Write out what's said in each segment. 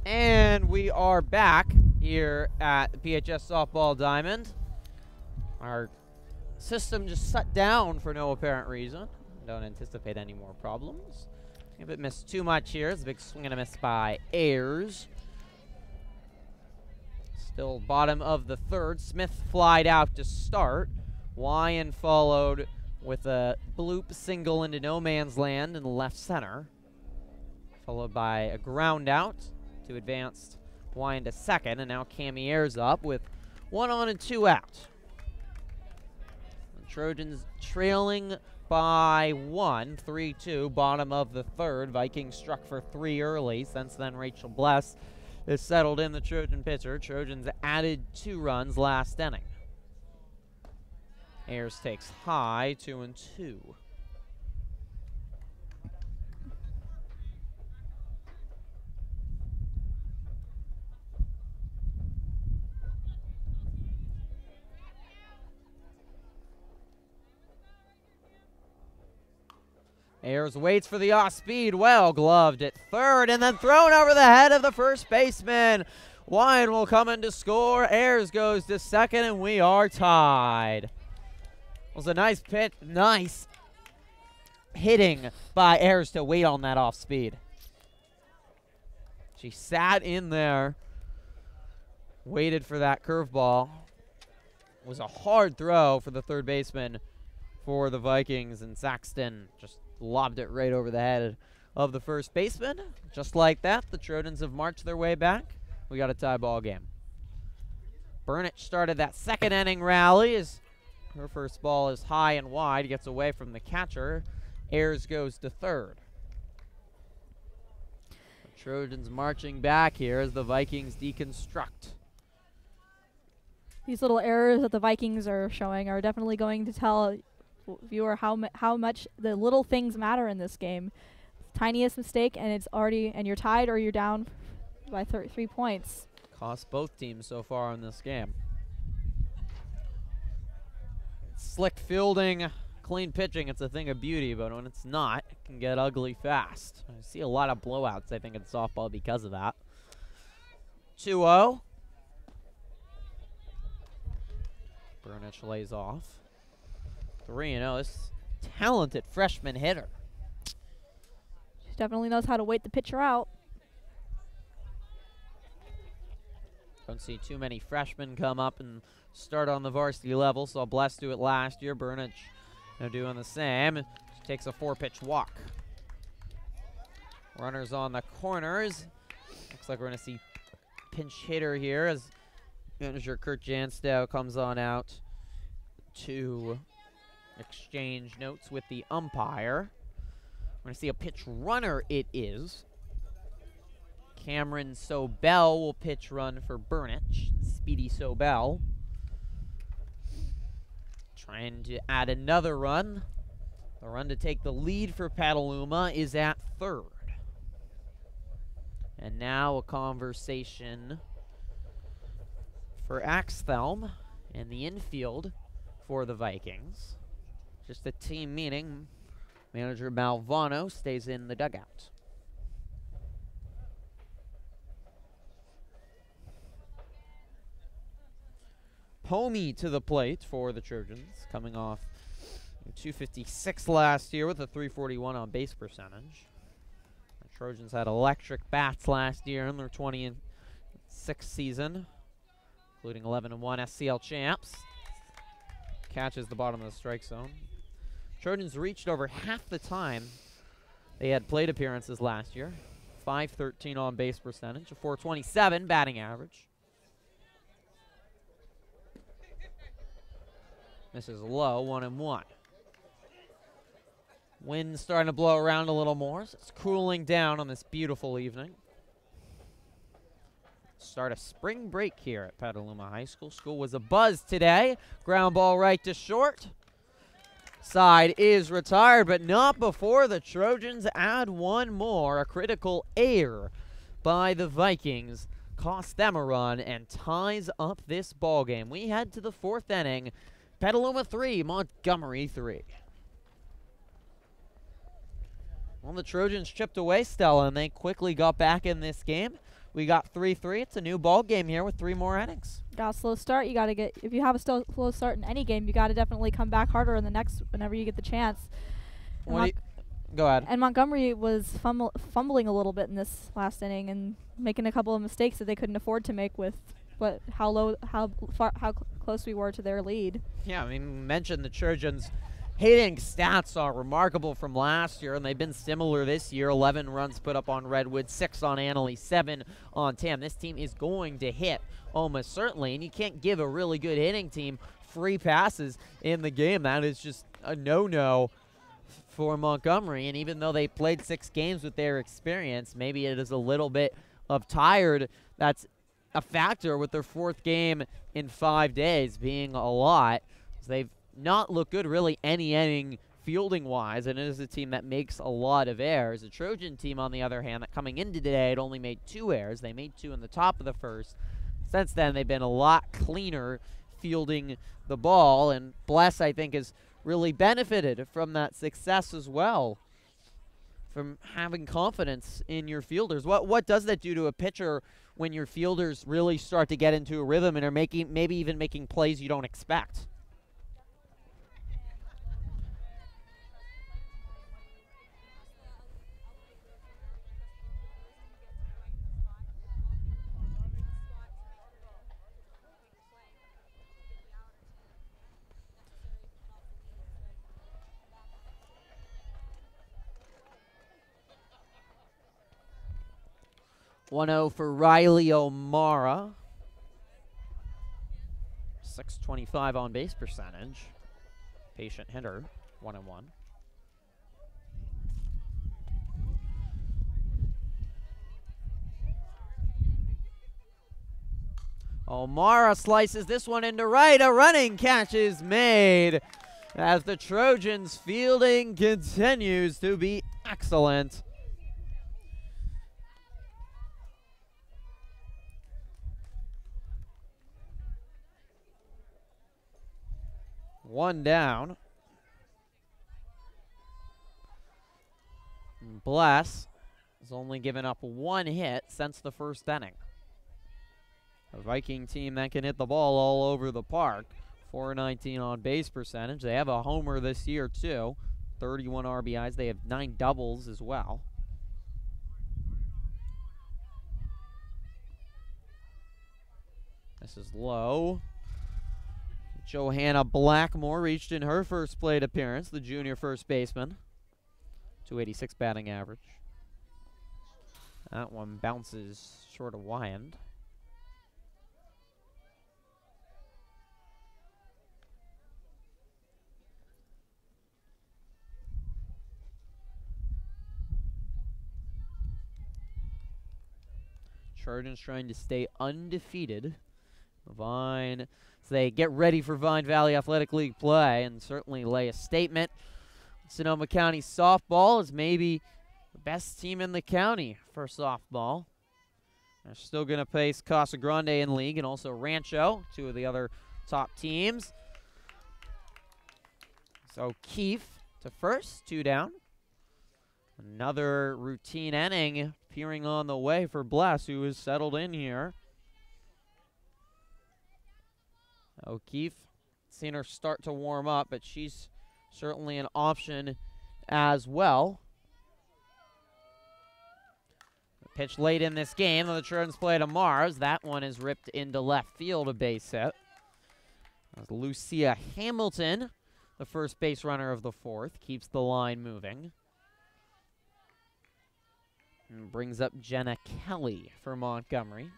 And we are back here at the PHS Softball Diamond. Our system just shut down for no apparent reason. Don't anticipate any more problems. If it missed too much here, it's a big swing and a miss by Ayers. Still bottom of the third. Smith flied out to start. Wyan followed with a bloop single into no man's land in the left center. Followed by a ground out to advanced Wyan to second. And now Cammy Ayers up with 1 on and 2 out. The Trojans trailing by 1, 3-2, bottom of the third. Vikings struck for 3 early. Since then, Rachel Bless is settled in the Trojan pitcher. Trojans added 2 runs last inning. Ayers takes high, 2-2. Ayers waits for the off-speed, well gloved at third, and then thrown over the head of the first baseman. Wyan will come in to score. Ayers goes to second, and we are tied. It was a nice pitch, nice hitting by Ayers to wait on that off-speed. She sat in there, waited for that curveball. It was a hard throw for the third baseman for the Vikings, and Saxton just lobbed it right over the head of the first baseman. Just like that, the Trojans have marched their way back. We got a tie ball game. Burnett started that second inning rally as her first ball is high and wide, gets away from the catcher. Ayers goes to third. The Trojans marching back here as the Vikings deconstruct. These little errors that the Vikings are showing are definitely going to tell viewer how much the little things matter in this game. Tiniest mistake and it's already, and you're tied or you're down by 3 points. Cost both teams so far in this game. Slick fielding, clean pitching, it's a thing of beauty, but when it's not, it can get ugly fast. I see a lot of blowouts, I think, in softball because of that. 2-0. Burnich lays off. 3-0, this talented freshman hitter. She definitely knows how to wait the pitcher out. Don't see too many freshmen come up and start on the varsity level. Saw Bless do it last year. Burnich doing the same. She takes a 4-pitch walk. Runners on the corners. Looks like we're going to see pinch hitter here as manager Kurt Janstow comes on out to exchange notes with the umpire. We're going to see a pitch runner it is. Cameron Sobel will pitch run for Burnich. Speedy Sobel. Trying to add another run. The run to take the lead for Petaluma is at third. And now a conversation for Axthelm in the infield for the Vikings. Just a team meeting. Manager Malvano stays in the dugout. Homey to the plate for the Trojans, coming off 256 last year with a 341 on base percentage. The Trojans had electric bats last year in their 26th season, including 11-1 SCL champs. Catches the bottom of the strike zone. Trojans reached over half the time they had plate appearances last year. 513 on base percentage, a 427 batting average. This is low, 1-1. Wind's starting to blow around a little more, so it's cooling down on this beautiful evening. Start a spring break here at Petaluma High School. School was abuzz today. Ground ball right to short. Side is retired, but not before the Trojans add one more. A critical error by the Vikings cost them a run and ties up this ball game. We head to the 4th inning. Petaluma 3, Montgomery 3. Well, the Trojans chipped away, Stella, and they quickly got back in this game. we got 3-3. It's a new ball game here with 3 more innings. Got a slow start. You got to get, if you have a slow start in any game, you got to definitely come back harder in the next whenever you get the chance. Go ahead. And Montgomery was fumbling a little bit in this last inning and making a couple of mistakes that they couldn't afford to make with how close we were to their lead. Yeah, I mean, we mentioned the Trojans' hitting stats are remarkable from last year, and they've been similar this year. 11 runs put up on Redwood, 6 on Annalee, 7 on Tam. This team is going to hit almost certainly, and you can't give a really good hitting team free passes in the game. That is just a no-no for Montgomery, and even though they played 6 games with their experience, maybe it is a little bit of tired. That's a factor with their 4th game in 5 days being a lot. So they've not looked good really any inning fielding-wise, and it is a team that makes a lot of errors. The Trojan team, on the other hand, that coming into today had only made 2 errors. They made 2 in the top of the first. Since then, they've been a lot cleaner fielding the ball, and Bless, I think, has really benefited from that success as well, from having confidence in your fielders. What does that do to a pitcher when your fielders really start to get into a rhythm and are maybe even making plays you don't expect? .1-0 for Riley O'Mara. .625 on base percentage. Patient hitter, 1-1. O'Mara slices this one into right. A running catch is made as the Trojans' fielding continues to be excellent. One down. Bless has only given up 1 hit since the first inning. A Viking team that can hit the ball all over the park. .419 on base percentage. They have a homer this year too. 31 RBIs. They have 9 doubles as well. This is low. Johanna Blackmore reached in her first plate appearance, the junior first baseman. .286 batting average. That one bounces short of Wyand. Trojans trying to stay undefeated. Vine, so they get ready for Vine Valley Athletic League play and certainly lay a statement. Sonoma County softball is maybe the best team in the county for softball. They're still going to face Casa Grande in league and also Rancho, 2 of the other top teams. So Keefe to first, 2 down. Another routine inning appearing on the way for Bless, who is settled in here. O'Keefe, seen her start to warm up, but she's certainly an option as well. Pitch late in this game, the Trojans play to Mars. That one is ripped into left field, a base hit. As Lucia Hamilton, the first base runner of the 4th, keeps the line moving. And brings up Jenna Kelly for Montgomery.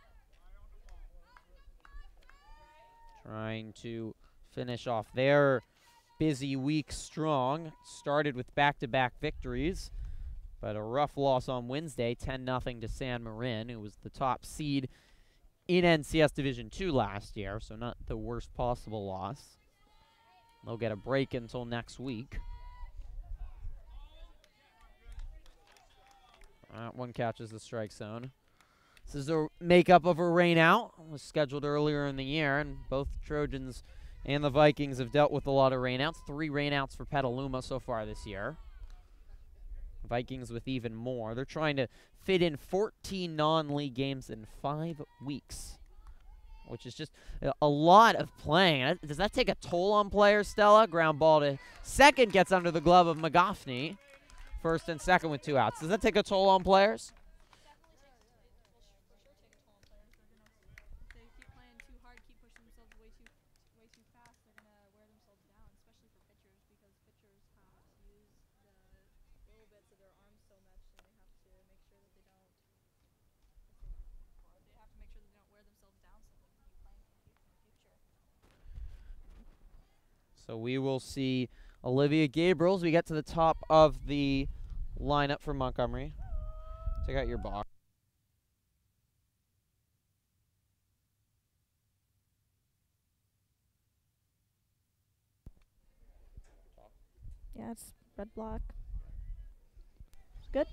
Trying to finish off their busy week strong. Started with back-to-back victories, but a rough loss on Wednesday, 10-0 to San Marin, who was the top seed in NCS Division II last year, so not the worst possible loss. They'll get a break until next week. One catches the strike zone. This is a makeup of a rainout. It was scheduled earlier in the year, and both Trojans and the Vikings have dealt with a lot of rainouts. 3 rainouts for Petaluma so far this year. Vikings with even more. They're trying to fit in 14 non-league games in 5 weeks, which is just a lot of playing. Does that take a toll on players, Stella? Ground ball to second, gets under the glove of McGoffney. First and second with 2 outs. Does that take a toll on players? So we will see Olivia Gabriel as we get to the top of the lineup for Montgomery. Take out your box. Yeah, it's red block. It's good.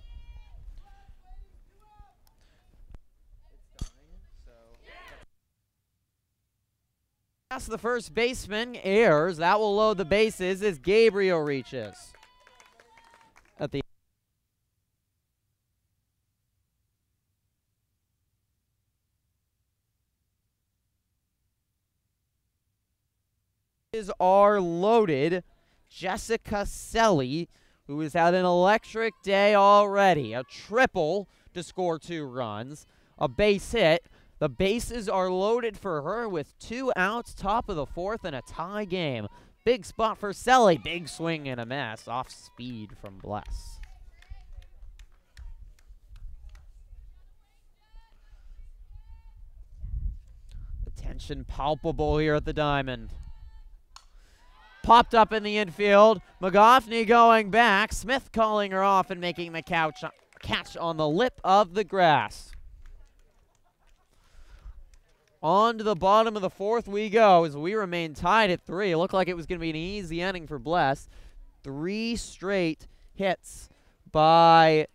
Pass the first baseman, airs. That will load the bases as Gabriel reaches. At the are loaded. Jessica Selly, who has had an electric day already. A triple to score 2 runs. A base hit. The bases are loaded for her with 2 outs, top of the 4th, and a tie game. Big spot for Selly. Big swing and a miss. Off speed from Bless. The tension palpable here at the Diamond. Popped up in the infield. McGoffney going back. Smith calling her off and making the catch on the lip of the grass. On to the bottom of the 4th we go as we remain tied at 3. It looked like it was going to be an easy inning for Bless. 3 straight hits by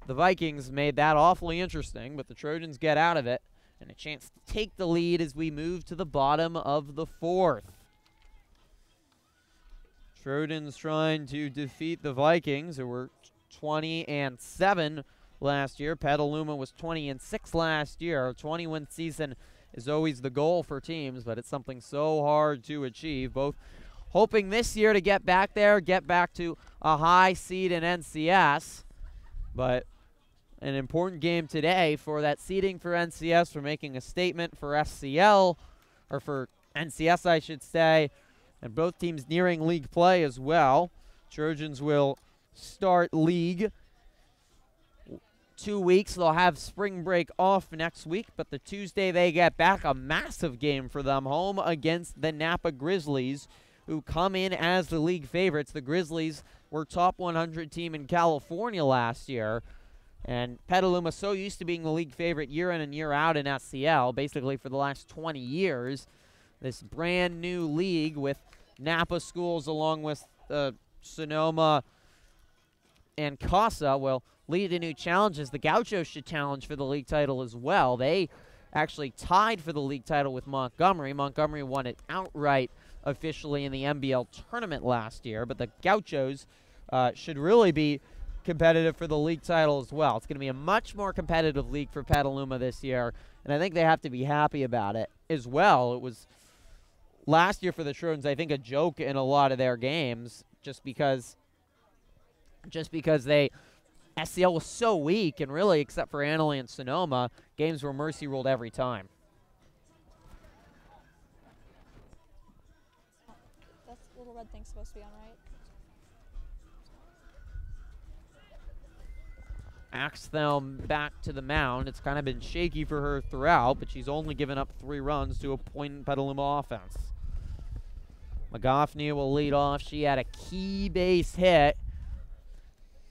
the Vikings made that awfully interesting, but the Trojans get out of it, and a chance to take the lead as we move to the bottom of the 4th. Trojans trying to defeat the Vikings, who were 20-7 last year. Petaluma was 20-6 last year. A 20-win season is always the goal for teams, but it's something so hard to achieve. Both hoping this year to get back there, get back to a high seed in NCS, but an important game today for that seeding for NCS, for making a statement for SCL, or for NCS I should say, and both teams nearing league play as well. Trojans will start league 2 weeks. They'll have spring break off next week, but the Tuesday they get back, a massive game for them, home against the Napa Grizzlies, who come in as the league favorites. The Grizzlies were top 100 team in California last year, and Petaluma so used to being the league favorite year in and year out in SCL, basically for the last 20 years. This brand new league with Napa schools along with Sonoma and Casa will lead to new challenges. The Gauchos should challenge for the league title as well. They actually tied for the league title with Montgomery. Montgomery won it outright officially in the NBL tournament last year, but the Gauchos should really be competitive for the league title as well. It's going to be a much more competitive league for Petaluma this year, and I think they have to be happy about it as well. It was last year for the Trojans, I think, a joke in a lot of their games just because they SCL was so weak, and really, except for Annalee and Sonoma, games were mercy ruled every time. That's little red thing's supposed to be on, right? Axthelm back to the mound. It's kind of been shaky for her throughout, but she's only given up 3 runs to a point in Petaluma offense. McGoffney will lead off. She had a key base hit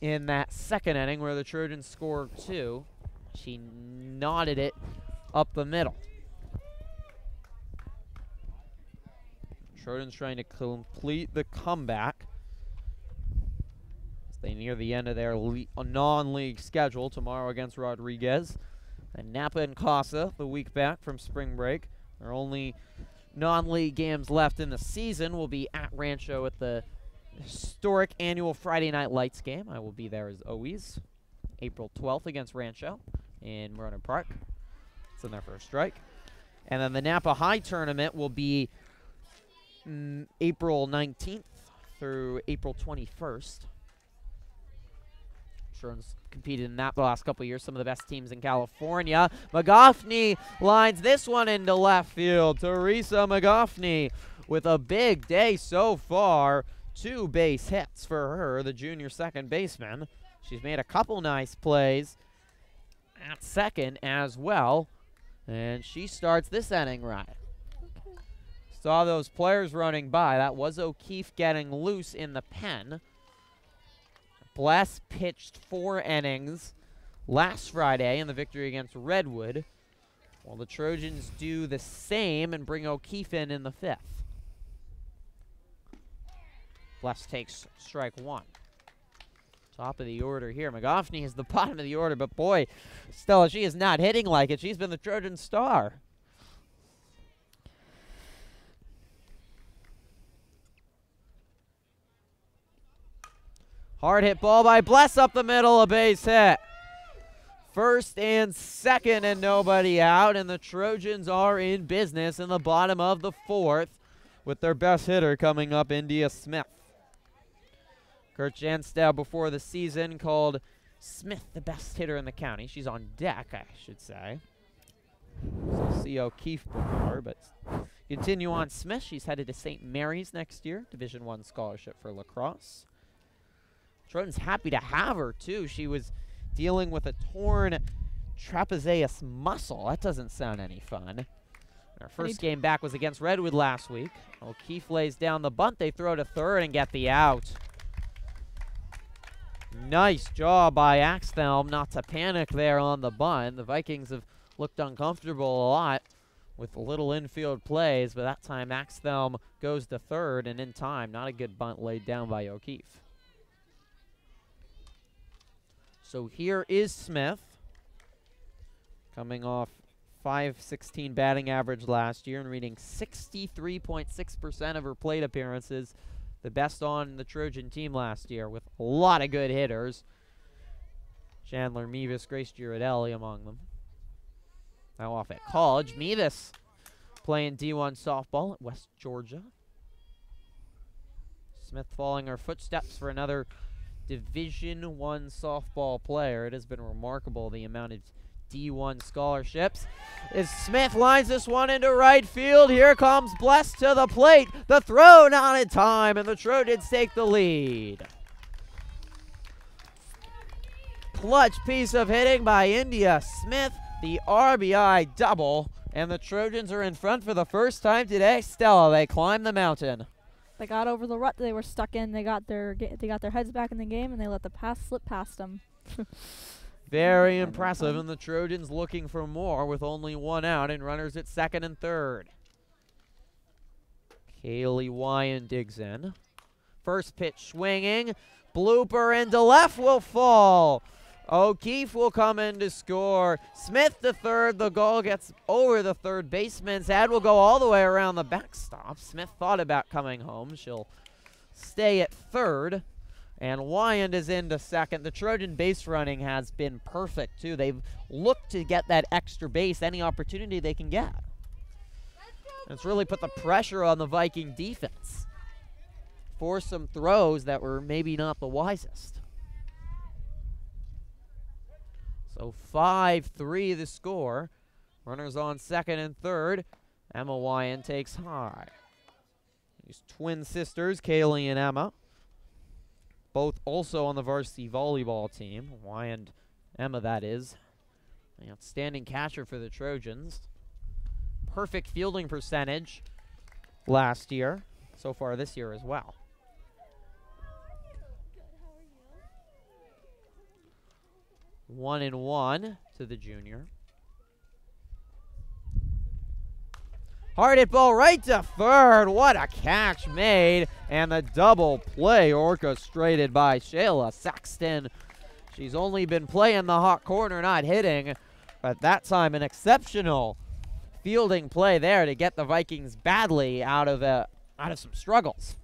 in that 2nd inning where the Trojans scored 2. She knotted it up the middle. Trojans trying to complete the comeback as they near the end of their non-league schedule tomorrow against Rodriguez. And Napa and Casa the week back from spring break. Their only non-league games left in the season will be at Rancho at the historic annual Friday Night Lights game. I will be there as always. April 12th against Rancho in Roanoke Park. It's in their first strike. And then the Napa High tournament will be April 19th through April 21st. Trojans competed in that the last couple of years, some of the best teams in California. McGoffney lines this one into left field. Teresa McGoffney with a big day so far. 2 base hits for her, the junior second baseman. She's made a couple nice plays at second as well. And she starts this inning right. Saw those players running by. That was O'Keefe getting loose in the pen. Bless pitched 4 innings last Friday in the victory against Redwood. Well, the Trojans do the same and bring O'Keefe in the 5th. Bless takes strike 1. Top of the order here. McGoffney is the bottom of the order, but boy, Stella, she is not hitting like it. She's been the Trojan star. Hard hit ball by Bless up the middle, a base hit. First and second and nobody out, and the Trojans are in business in the bottom of the 4th with their best hitter coming up, India Smith. Kurt Janstow before the season called Smith the best hitter in the county. She's on deck, I should say. So see O'Keefe before, but continue on Smith. She's headed to St. Mary's next year, Division I scholarship for lacrosse. Trojan's happy to have her, too. She was dealing with a torn trapezius muscle. That doesn't sound any fun. Our first game back was against Redwood last week. O'Keefe lays down the bunt. They throw to third and get the out. Nice job by Axthelm not to panic there on the bunt. The Vikings have looked uncomfortable a lot with little infield plays, but that time Axthelm goes to third and in time. Not a good bunt laid down by O'Keefe. So here is Smith, coming off .516 batting average last year and reading 63.6% of her plate appearances, the best on the Trojan team last year with a lot of good hitters. Chandler, Mevis, Grace Girardelli among them. Now off at college, Mevis playing D1 softball at West Georgia. Smith following her footsteps for another Division I softball player. It has been remarkable the amount of D1 scholarships. As Smith lines this one into right field, here comes Bless to the plate. The throw not in time, and the Trojans take the lead. Clutch piece of hitting by India Smith, the RBI double, and the Trojans are in front for the first time today. Stella, they climb the mountain. They got over the rut they were stuck in. They got their heads back in the game, and they let the pass slip past them. Very impressive, and the Trojans looking for more with only 1 out and runners at second and third. Kaylee Wyan digs in. First pitch swinging. Blooper into left will fall. O'Keefe will come in to score. Smith to third. The goal gets over the third baseman's head. Will go all the way around the backstop. Smith thought about coming home. She'll stay at third. And Wyand is into second. The Trojan base running has been perfect, too. They've looked to get that extra base any opportunity they can get. And it's really put the pressure on the Viking defense for some throws that were maybe not the wisest. So 5-3 the score. Runners on second and third. Emma Wyand takes high. These twin sisters, Kaylee and Emma, both also on the varsity volleyball team. Wyand, Emma, that is. An outstanding catcher for the Trojans. Perfect fielding percentage last year. So far this year as well. 1-1 to the junior. Hard hit ball right to third. What a catch made. And the double play orchestrated by Shayla Saxton. She's only been playing the hot corner, not hitting. But that time an exceptional fielding play there to get the Vikings badly out of some struggles.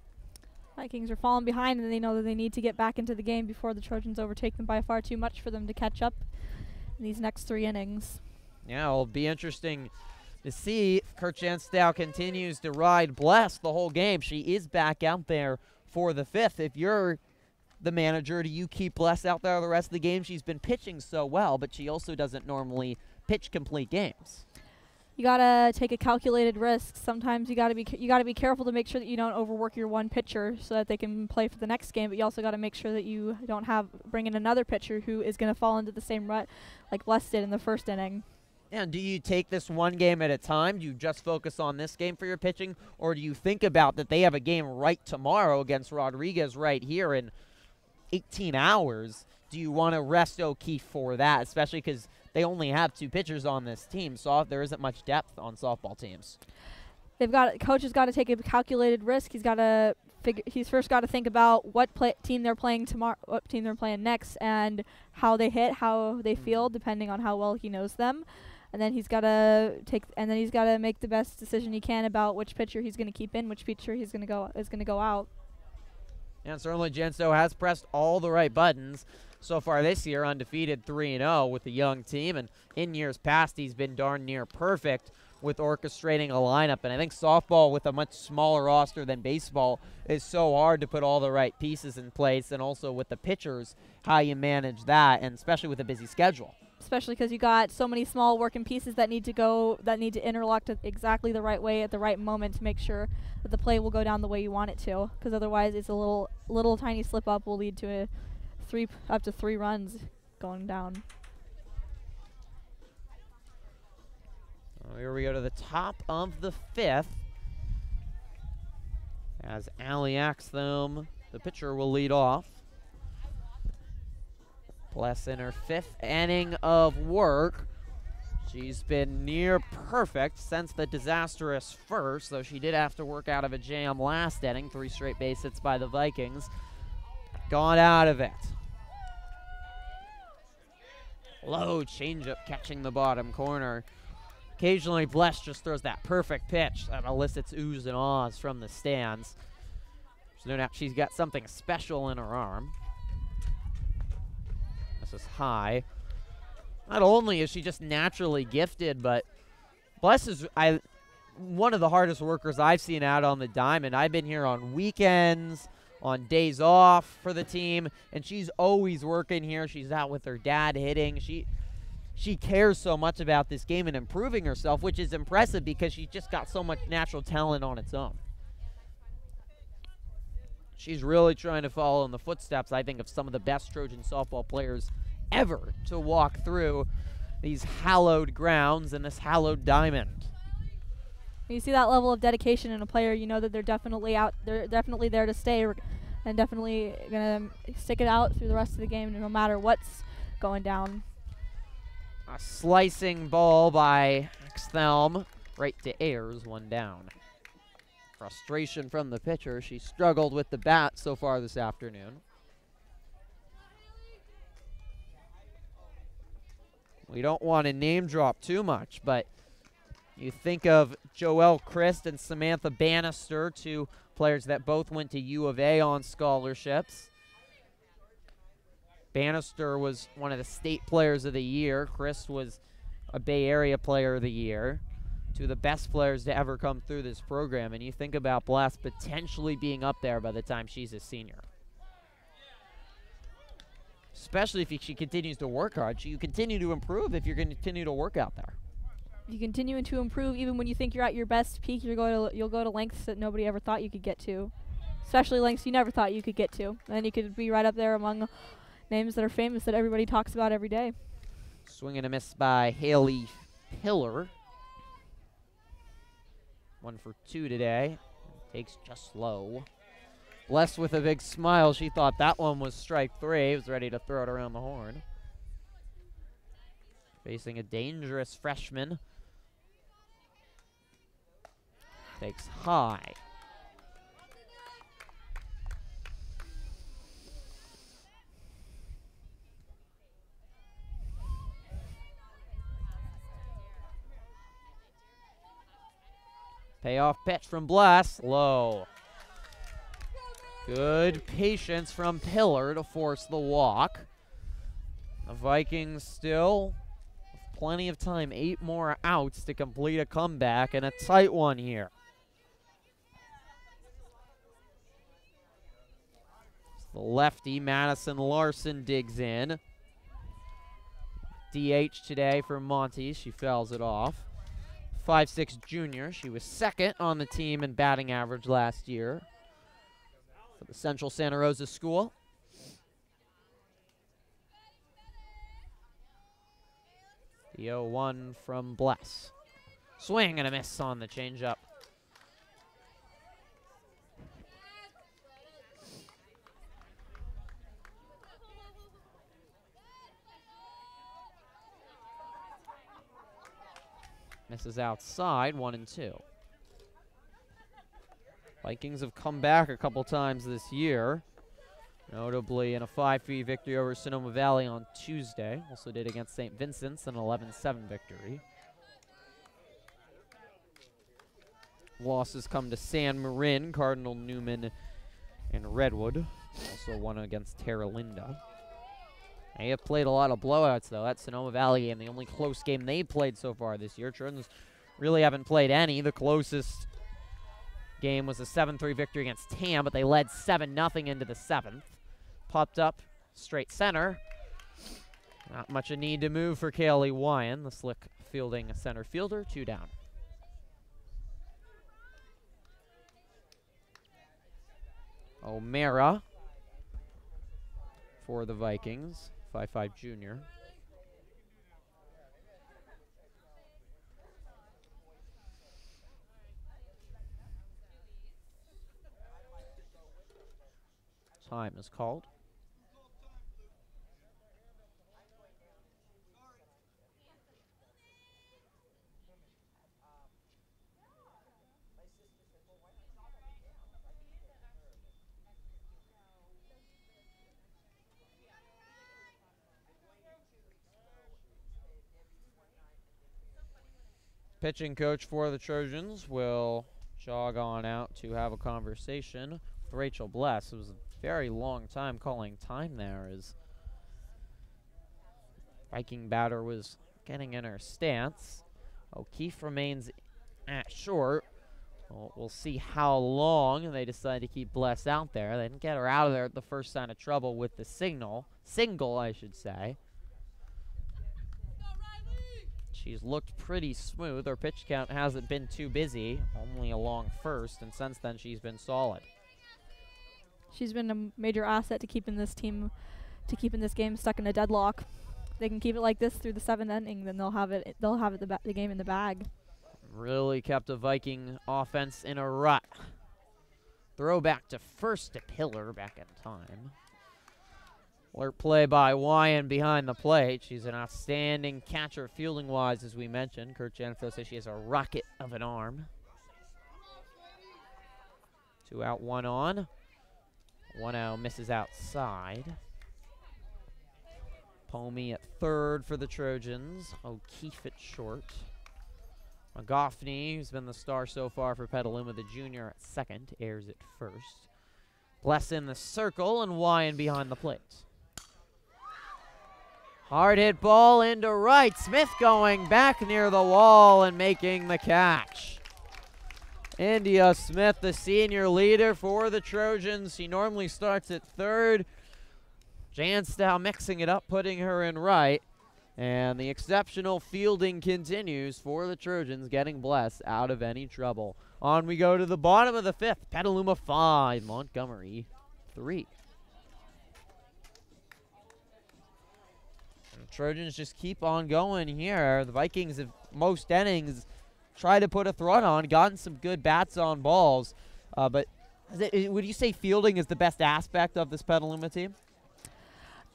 Vikings are falling behind, and they know that they need to get back into the game before the Trojans overtake them by far too much for them to catch up in these next 3 innings. Yeah, it'll be interesting to see if Kirkchenstow continues to ride Bless the whole game. She is back out there for the 5th. If you're the manager, do you keep Bless out there the rest of the game? She's been pitching so well, but she also doesn't normally pitch complete games. You gotta take a calculated risk. Sometimes you gotta be careful to make sure that you don't overwork your one pitcher so that they can play for the next game. But you also gotta make sure that you don't bring in another pitcher who is gonna fall into the same rut like Bless did in the 1st inning. And do you take this one game at a time? Do you just focus on this game for your pitching, or do you think about that they have a game right tomorrow against Rodriguez right here in 18 hours? Do you want to rest O'Keefe for that, especially because they only have 2 pitchers on this team, so there isn't much depth on softball teams? Coach has got to take a calculated risk. He's first got to think about what team they're playing tomorrow, what team they're playing next, and how they hit, how they feel, depending on how well he knows them. And then he's got to make the best decision he can about which pitcher he's going to keep in, which pitcher is going to go out. And certainly Gensto has pressed all the right buttons so far this year, undefeated 3-0 with the young team. And in years past, he's been darn near perfect with orchestrating a lineup. And I think softball, with a much smaller roster than baseball, is so hard to put all the right pieces in place. And also with the pitchers, how you manage that, and especially with a busy schedule. Especially because you got so many small working pieces that need to interlock exactly the right way at the right moment to make sure that the play will go down the way you want it to. Because otherwise, it's a little tiny slip up will lead to up to 3 runs going down. Here we go to the top of the 5th. As Allie Axtham, the pitcher, will lead off. Bless in her 5th inning of work. She's been near perfect since the disastrous 1st, though she did have to work out of a jam last inning. 3 straight base hits by the Vikings. Gone out of it. Low changeup catching the bottom corner. Occasionally, Bless just throws that perfect pitch that elicits oohs and ahs from the stands. There's no doubt she's got something special in her arm. This is high. Not only is she just naturally gifted, but Bless is one of the hardest workers I've seen out on the diamond. I've been here on weekends, on days off for the team, and she's always working here. She's out with her dad hitting. She cares so much about this game and improving herself, which is impressive because she's just got so much natural talent on its own. She's really trying to follow in the footsteps, I think, of some of the best Trojan softball players ever to walk through these hallowed grounds and this hallowed diamond. When you see that level of dedication in a player, you know that they're definitely there to stay, and definitely going to stick it out through the rest of the game no matter what's going down. A slicing ball by Axthelm, right to Ayers, 1 down. Frustration from the pitcher. She struggled with the bat so far this afternoon. We don't want to name drop too much, but you think of Joelle Christ and Samantha Bannister, 2 players that both went to U of A on scholarships. Bannister was one of the state players of the year. Christ was a Bay Area player of the year. 2 of the best players to ever come through this program. And you think about Bless potentially being up there by the time she's a senior. Especially if she continues to work hard. You continue to improve if you're going to continue to work out there. You continue to improve even when you think you're at your best peak. You'll go to lengths that nobody ever thought you could get to. Especially lengths you never thought you could get to. And you could be right up there among names that are famous that everybody talks about every day. Swing and a miss by Haley Pillar. 1 for 2 today. Takes just low. Blessed with a big smile. She thought that one was strike 3. Was ready to throw it around the horn. Facing a dangerous freshman. Takes high. Payoff pitch from Bless. Low. Good patience from Pillar to force the walk. The Vikings still have plenty of time, 8 more outs to complete a comeback, and a tight one here. The lefty, Madison Larson, digs in. DH today for Monty. She fouls it off. 5'6" junior. She was second on the team in batting average last year for the Central Santa Rosa School. The 0-1 from Bless. Swing and a miss on the changeup. Misses outside, 1-2. Vikings have come back a couple times this year, notably in a 5-3 victory over Sonoma Valley on Tuesday. Also did against St. Vincent's, an 11-7 victory. Losses come to San Marin, Cardinal Newman, and Redwood. Also one against Terra Linda. They have played a lot of blowouts, though. That Sonoma Valley game, the only close game they played so far this year. Trojans really haven't played any. The closest game was a 7-3 victory against Tam, but they led 7-0 into the 7th. Popped up straight center. Not much a need to move for Kaylee Wyan, the slick fielding center fielder. 2 down. O'Mara for the Vikings. 5'5" junior. Time is called. Pitching coach for the Trojans will jog on out to have a conversation with Rachel Bless. It was a very long time calling time there as Viking batter was getting in her stance. O'Keefe remains at short. Well, we'll see how long they decide to keep Bless out there. They didn't get her out of there at the first sign of trouble with the single, I should say. She's looked pretty smooth. Her pitch count hasn't been too busy, only a long first, and since then she's been solid. She's been a major asset to keeping this game stuck in a deadlock. If they can keep it like this through the 7th inning, then they'll have it. They'll have the game in the bag. Really kept a Viking offense in a rut. Throw back to first to Pillar back in time. Alert play by Wyan behind the plate. She's an outstanding catcher fielding-wise, as we mentioned. Kurt Janifo says she has a rocket of an arm. 2 out, 1 on. 1-0 misses outside. Pomey at third for the Trojans. O'Keefe at short. McGoffney, who's been the star so far for Petaluma, the junior, at second, airs at first. Bless in the circle, and Wyan behind the plate. Hard hit ball into right. Smith going back near the wall and making the catch. India Smith, the senior leader for the Trojans. He normally starts at third. Janstow mixing it up, putting her in right. And the exceptional fielding continues for the Trojans, getting Bless out of any trouble. On we go to the bottom of the 5th. Petaluma 5, Montgomery 3. And the Trojans just keep on going here. The Vikings have most innings tried to put a threat on, gotten some good bats on balls. But would you say fielding is the best aspect of this Petaluma team?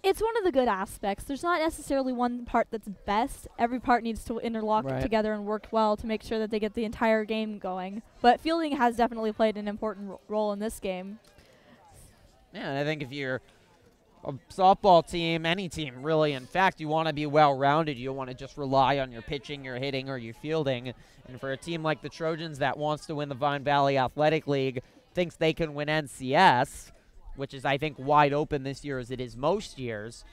It's one of the good aspects. There's not necessarily one part that's best. Every part needs to interlock together and work well to make sure that they get the entire game going. But fielding has definitely played an important role in this game. Yeah, and I think if you're a softball team, any team really, in fact, you want to be well-rounded. You don't want to just rely on your pitching, your hitting, or your fielding. And for a team like the Trojans that wants to win the Vine Valley Athletic League, thinks they can win NCS, which is, I think, wide open this year as it is most years,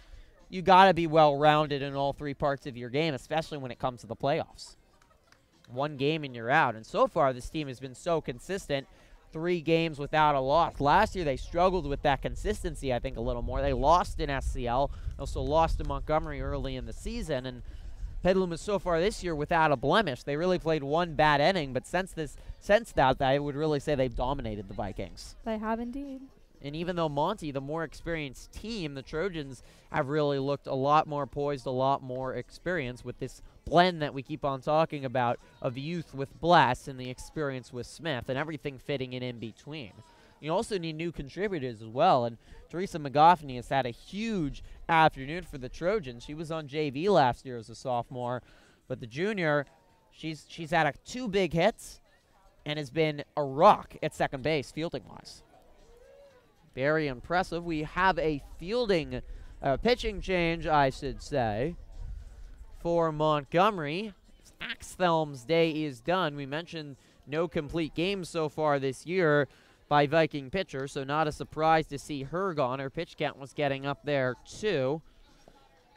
you got to be well-rounded in all three parts of your game, especially when it comes to the playoffs. One game and you're out. And so far, this team has been so consistent. 3 games without a loss. Last year, they struggled with that consistency, I think, a little more. They lost in SCL. Also lost to Montgomery early in the season. And Petaluma so far this year without a blemish. They really played one bad inning, but since that, I would really say they've dominated the Vikings. They have indeed. And even though Monty, the more experienced team, the Trojans have really looked a lot more poised, a lot more experienced with this blend that we keep on talking about of youth with Bless and the experience with Smith and everything fitting in between. You also need new contributors as well, and Teresa McGoffney has had a huge afternoon for the Trojans. She was on JV last year as a sophomore, but the junior, she's had 2 big hits and has been a rock at second base fielding-wise. Very impressive. We have a pitching change, I should say, for Montgomery. Axthelm's day is done. We mentioned no complete games so far this year by Viking pitcher, so not a surprise to see her gone. Her pitch count was getting up there too.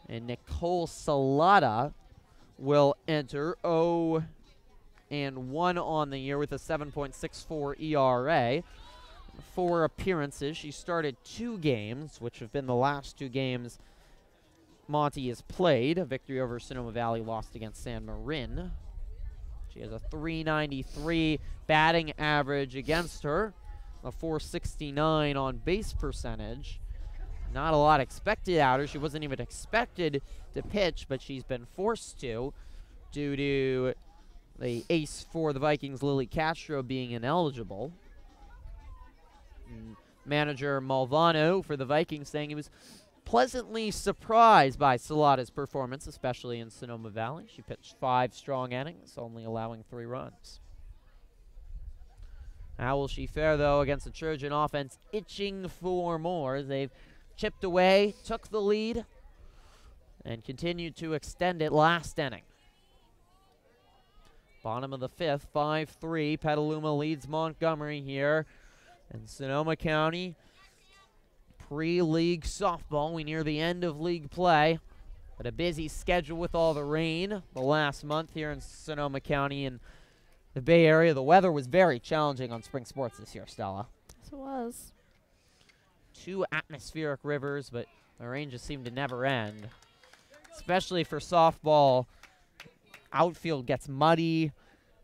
And Nicole Salata will enter 0-1 on the year with a 7.64 ERA. 4 appearances. She started 2 games, which have been the last 2 games Monty has played. A victory over Sonoma Valley, lost against San Marin. She has a .393 batting average against her, a .469 on base percentage. Not a lot expected out of her. She wasn't even expected to pitch, but she's been forced to due to the ace for the Vikings, Lily Castro, being ineligible. Manager Malvano for the Vikings saying he was pleasantly surprised by Salata's performance, especially in Sonoma Valley. She pitched 5 strong innings, only allowing 3 runs. How will she fare, though, against the Trojan offense itching for more? They've chipped away, took the lead, and continued to extend it last inning. Bottom of the 5th, 5-3. Petaluma leads Montgomery here. And Sonoma County, pre-league softball. We near the end of league play, but a busy schedule with all the rain the last month here in Sonoma County and the Bay Area. The weather was very challenging on spring sports this year, Stella. Yes, it was. 2 atmospheric rivers, but the rain just seemed to never end, especially for softball. Outfield gets muddy,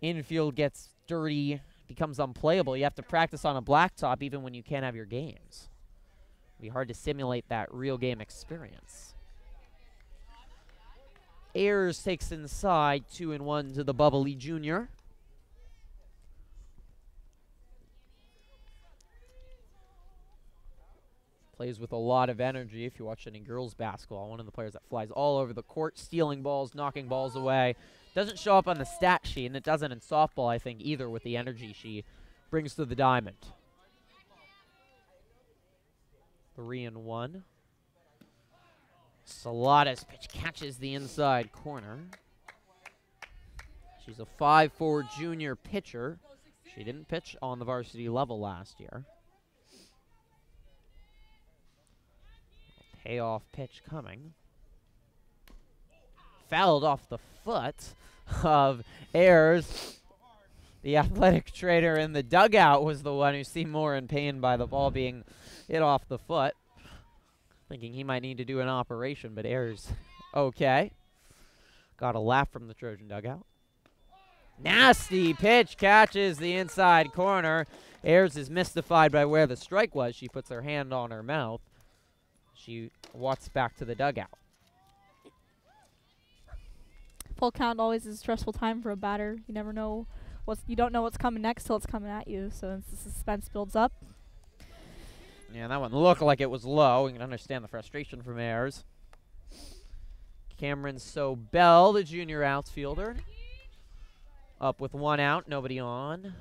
infield gets dirty, becomes unplayable. You have to practice on a blacktop even when you can't have your games. It'd be hard to simulate that real game experience. Ayers takes inside, 2-1 to the bubbly junior. Plays with a lot of energy. If you watch any girls basketball, one of the players that flies all over the court, stealing balls, knocking balls away. Doesn't show up on the stat sheet, and it doesn't in softball, I think, either, with the energy she brings to the diamond. 3-1. Salata's pitch catches the inside corner. She's a 5'4" junior pitcher. She didn't pitch on the varsity level last year. Payoff pitch coming. Fouled off the foot of Ayers. The athletic trainer in the dugout was the one who seemed more in pain by the ball being hit off the foot, thinking he might need to do an operation, but Ayers okay. Got a laugh from the Trojan dugout. Nasty pitch catches the inside corner. Ayers is mystified by where the strike was. She puts her hand on her mouth. She walks back to the dugout. Full count always is a stressful time for a batter. You never know you don't know what's coming next till it's coming at you. So as the suspense builds up. Yeah, that one looked like it was low. You can understand the frustration from Ayers. Cameron Sobel, the junior outfielder, up with 1 out, nobody on.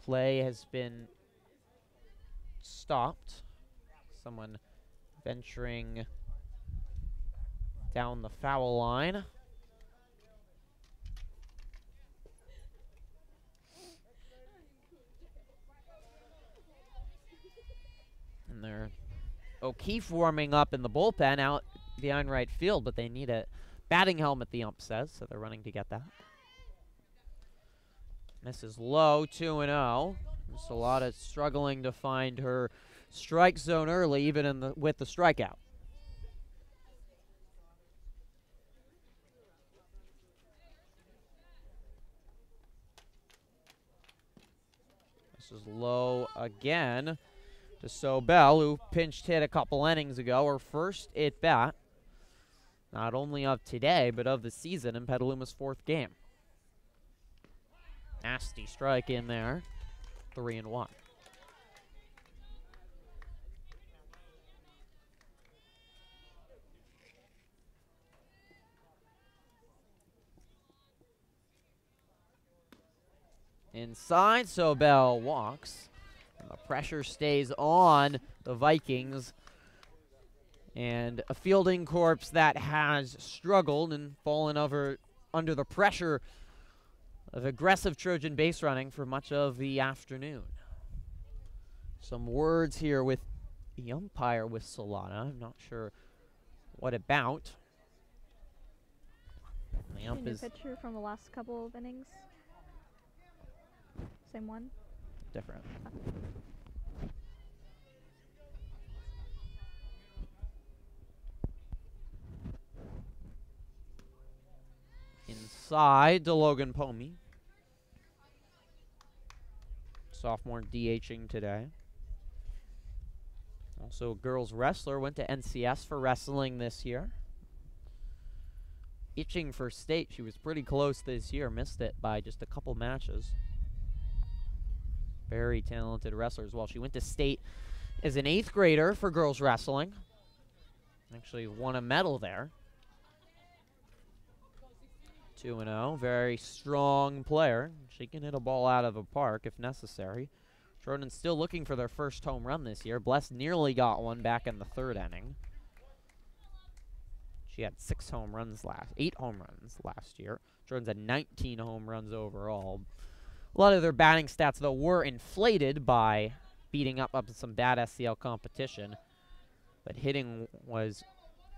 Play has been stopped. Someone venturing down the foul line. And they're O'Keefe warming up in the bullpen out behind right field, but they need a batting helmet, the ump says, so they're running to get that. This is low, 2-0. Salata struggling to find her strike zone early, even with the strikeout. This is low again to Sobel, who pinch hit a couple innings ago. Her first at bat, not only of today, but of the season in Petaluma's 4th game. Nasty strike in there, 3-1. Inside, Sobel walks. And the pressure stays on the Vikings. And a fielding corps that has struggled and fallen under the pressure of aggressive Trojan base running for much of the afternoon. Some words here with the umpire with Solana. I'm not sure what about. The ump is picture from the last couple of innings. Same one? Different. Inside to Logan Pomey. Sophomore DHing today. Also a girls wrestler, went to NCS for wrestling this year. Itching for state. She was pretty close this year, missed it by just a couple matches. Very talented wrestler as well. She went to state as an 8th grader for girls wrestling. Actually won a medal there. 2-0, very strong player. She can hit a ball out of the park if necessary. Trojans still looking for their first home run this year. Bless nearly got one back in the 3rd inning. She had 8 home runs last year. Trojans had 19 home runs overall. A lot of their batting stats, though, were inflated by beating up some bad SCL competition. But hitting was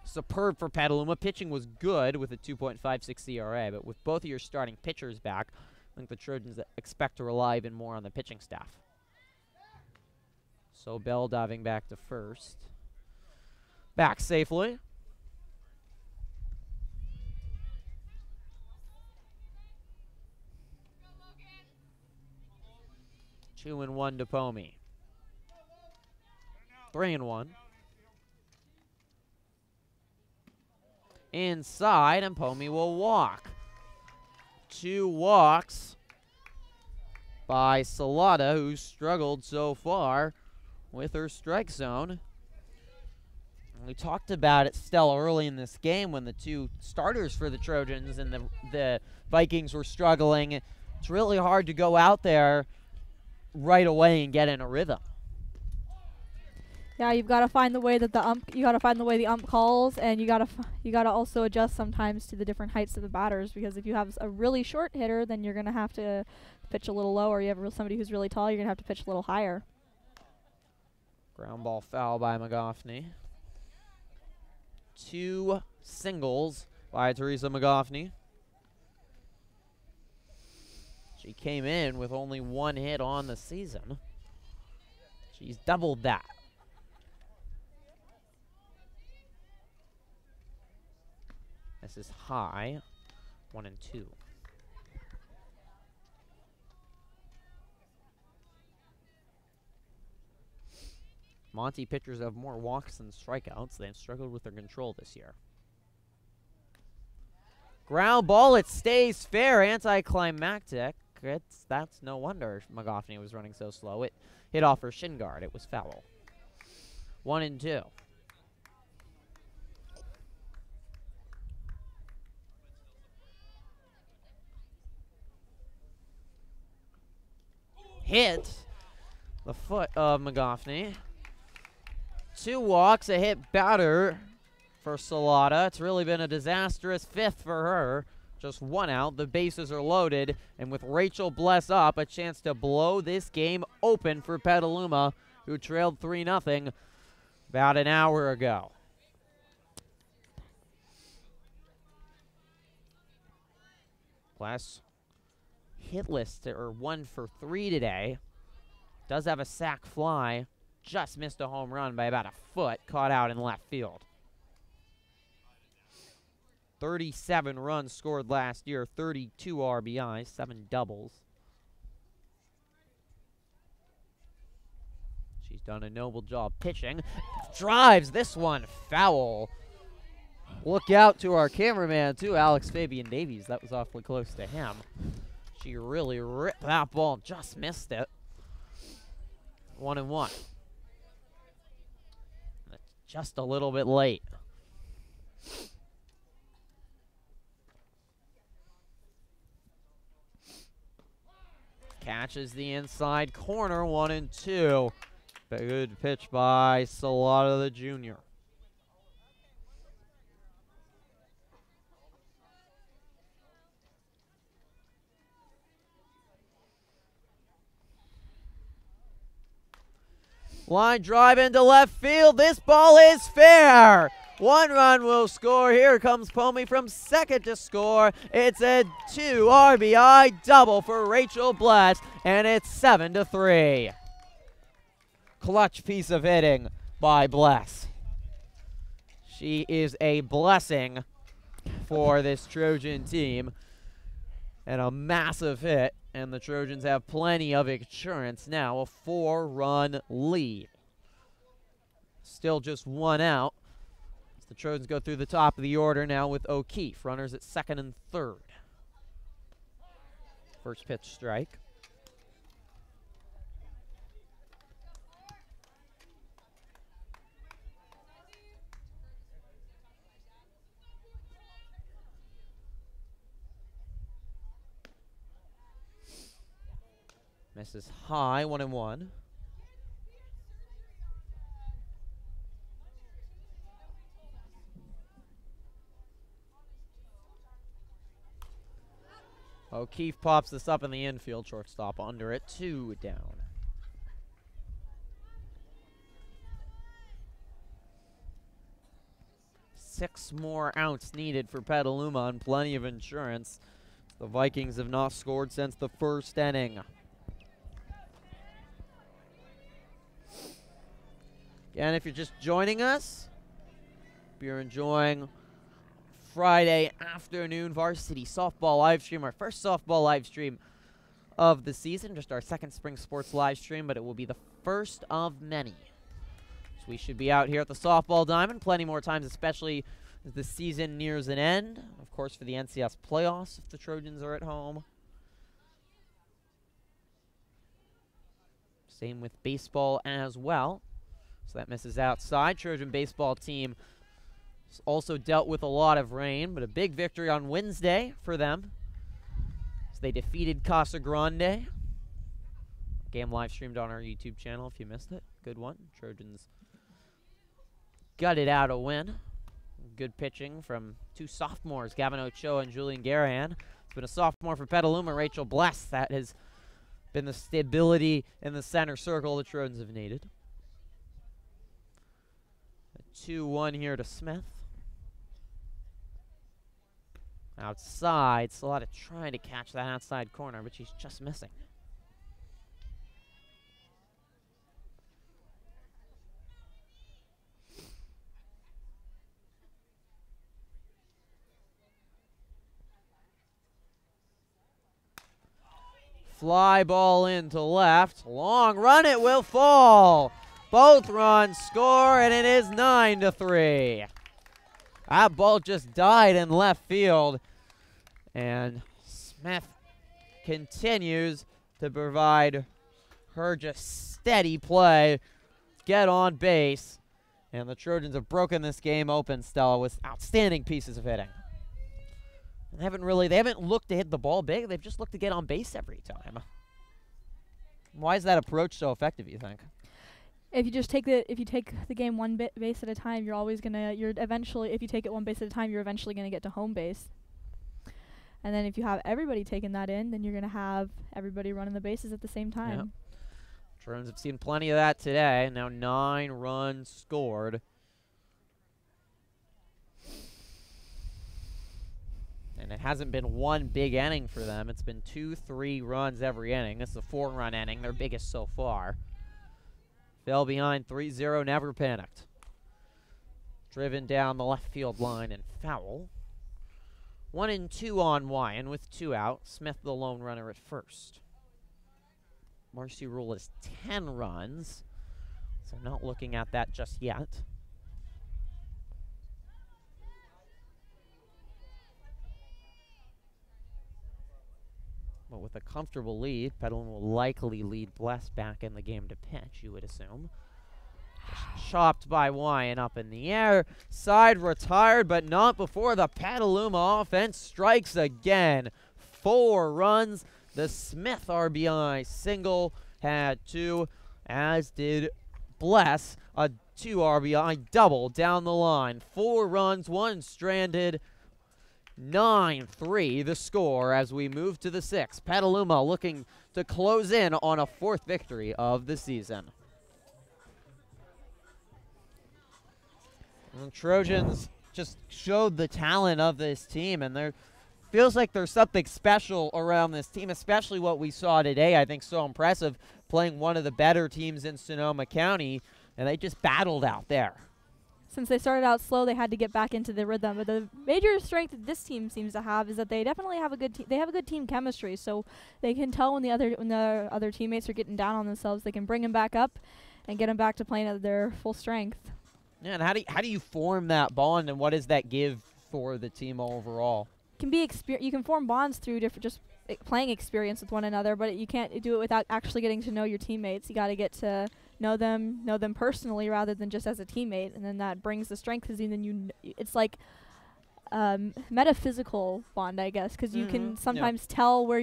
superb for Petaluma. Pitching was good with a 2.56 ERA. But with both of your starting pitchers back, I think the Trojans expect to rely even more on the pitching staff. Sobel diving back to first. Back safely. Two and one to Pomey. 3-1. Inside, and Pomey will walk. 2 walks by Salata, who struggled so far with her strike zone. And we talked about it still early in this game when the 2 starters for the Trojans and the Vikings were struggling. It's really hard to go out there right away and get in a rhythm. Yeah, you've got to find the way that the ump calls, and you got to also adjust sometimes to the different heights of the batters, because if you have a really short hitter, then you're going to have to pitch a little lower. You have somebody who's really tall, you're going to have to pitch a little higher. Ground ball foul by McGoffney. 2 singles by Teresa McGoffney. She came in with only 1 hit on the season. She's doubled that. This is high, 1 and 2. Monty pitchers have more walks than strikeouts. They've struggled with their control this year. Ground ball, it stays fair, anticlimactic. That's no wonder McGoffney was running so slow. It hit off her shin guard. It was foul. 1 and 2. Hit the foot of McGoffney. 2 walks, a hit batter for Salata. It's really been a disastrous 5th for her. Just 1 out. The bases are loaded. And with Rachel Bless up, a chance to blow this game open for Petaluma, who trailed 3-0 about an hour ago. Bless hitless, or 1 for 3 today. Does have a sac fly. Just missed a home run by about a foot. Caught out in left field. 37 runs scored last year. 32 RBIs. 7 doubles. She's done a noble job pitching. Drives this one foul. Look out to our cameraman, too, Alex Fabian Davies. That was awfully close to him. She really ripped that ball, just missed it. 1-1. Just a little bit late. Catches the inside corner, 1-2. Good pitch by Salata the junior. Line drive into left field. This ball is fair. 1 run will score. Here comes Pomey from second to score. It's a 2 RBI double for Rachel Bless, and it's 7-3. Clutch piece of hitting by Bless. She is a blessing for this Trojan team, and a massive hit. And the Trojans have plenty of insurance now, a 4-run lead. Still just 1 out. As the Trojans go through the top of the order now with O'Keefe. Runners at second and third. First pitch strike. Misses high, 1-1. O'Keefe pops this up in the infield. Shortstop under it, 2 down. Six more outs needed for Petaluma and plenty of insurance. The Vikings have not scored since the first inning. And if you're just joining us, if you're enjoying Friday afternoon varsity softball live stream, our first softball live stream of the season, just our second spring sports live stream, but it will be the first of many. So we should be out here at the softball diamond plenty more times, especially as the season nears an end. Of course, for the NCS playoffs, if the Trojans are at home. Same with baseball as well. So that misses outside. Trojan baseball team also dealt with a lot of rain, but a big victory on Wednesday for them. So they defeated Casa Grande. Game live streamed on our YouTube channel if you missed it. Good one. Trojans gutted out a win. Good pitching from 2 sophomores, Gavin Ochoa and Julian Garahan. It's been a sophomore for Petaluma, Rachel Bless. That has been the stability in the center circle the Trojans have needed. 2-1 here to Smith. Outside, Salata trying to catch that outside corner, but she's just missing. Fly ball into left. Long run, it will fall. Both runs score, and it is 9-3. That ball just died in left field. And Smith continues to provide her just steady play. Get on base. And the Trojans have broken this game open, Stella, with outstanding pieces of hitting. They haven't looked to hit the ball big. They've just looked to get on base every time. Why is that approach so effective, you think? If you take the game one base at a time, if you take it one base at a time, you're eventually gonna get to home base. And then if you have everybody taking that in, then you're gonna have everybody running the bases at the same time. Trojans have seen plenty of that today. Now 9 runs scored. And it hasn't been one big inning for them. It's been 2-3 runs every inning. This is a 4-run inning, their biggest so far. Fell behind 3-0, never panicked. Driven down the left field line and foul. 1-2 on Wyan with 2 out. Smith the lone runner at first. Marcy Rule is 10 runs, so not looking at that just yet. But with a comfortable lead, Petaluma will likely lead Bless back in the game to pitch, you would assume. Chopped by Wyan up in the air. Side retired, but not before the Petaluma offense strikes again. 4 runs. The Smith RBI single had 2, as did Bless. A 2 RBI double down the line. 4 runs, 1 stranded. 9-3 the score as we move to the 6th. Petaluma looking to close in on a 4th victory of the season. And the Trojans just showed the talent of this team, and there feels like there's something special around this team, especially what we saw today. I think so impressive, playing one of the better teams in Sonoma County, and they just battled out there. Since they started out slow, they had to get back into the rhythm. But the major strength that this team seems to have is that they definitely have a good they have a good team chemistry. So they can tell when the other teammates are getting down on themselves. They can bring them back up and get them back to playing at their full strength. Yeah, and how do you form that bond, and what does that give for the team overall? You can form bonds through different playing experience with one another, but you can't do it without actually getting to know your teammates. You got to get to know them personally rather than just as a teammate, and then that brings the strength. Because then it's like metaphysical bond, I guess, because you can sometimes tell where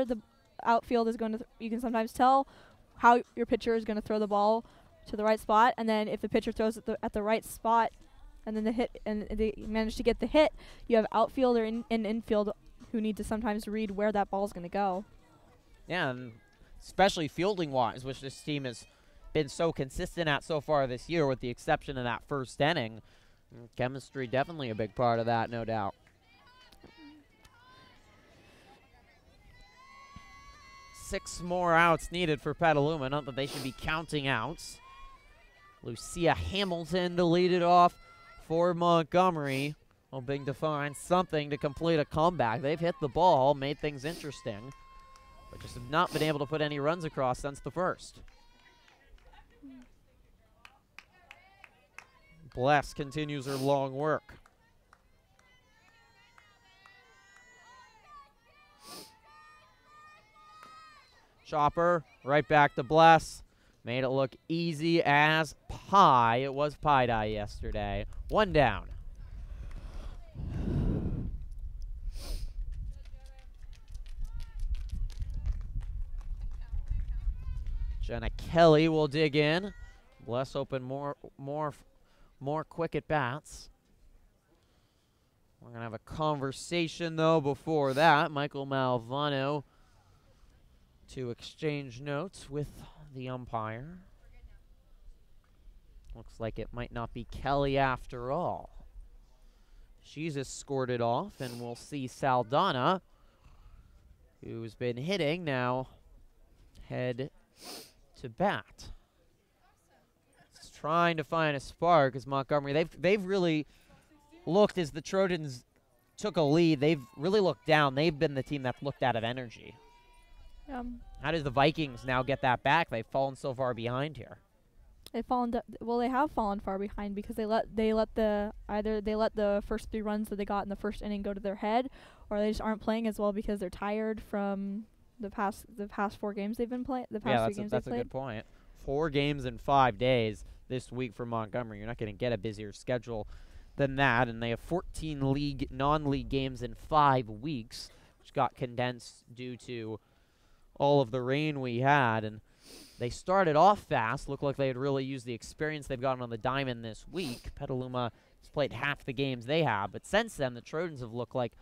the outfield is going to. You can sometimes tell how your pitcher is going to throw the ball to the right spot, and then if the pitcher throws it at the right spot, and then the hit, and they manage to get the hit, you have outfielder and infield who need to sometimes read where that ball is going to go. Yeah, and especially fielding-wise, which this team has been so consistent at so far this year, with the exception of that first inning. Chemistry definitely a big part of that, no doubt. Six more outs needed for Petaluma. Not that they should be counting outs. Lucia Hamilton to lead it off for Montgomery, hoping to find something to complete a comeback. They've hit the ball, made things interesting, but just have not been able to put any runs across since the first. Bless continues her long work. Chopper right back to Bless. Made it look easy as pie. It was pie dye yesterday. 1 down. Jenna Kelly will dig in. Bless open more quick at bats. We're going to have a conversation, though, before that. Michael Malvano to exchange notes with the umpire. Looks like it might not be Kelly after all. She's escorted off, and we'll see Saldana, who's been hitting, now head to bat. It's trying to find a spark as Montgomery. They've really looked, as the Trojans took a lead, they've really looked down. They've been the team that's looked out of energy. How does the Vikings now get that back? They've fallen so far behind here. They have fallen far behind because they let the first 3 runs that they got in the first inning go to their head, or they just aren't playing as well because they're tired from the past 4 games they've been playing. The past 3 games they've played. That's a good point. 4 games in 5 days this week for Montgomery. You're not going to get a busier schedule than that, and they have 14 non-league games in 5 weeks, which got condensed due to all of the rain we had, and they started off fast. Looked like they had really used the experience they've gotten on the diamond this week. Petaluma has played half the games they have, but since then the Trojans have looked like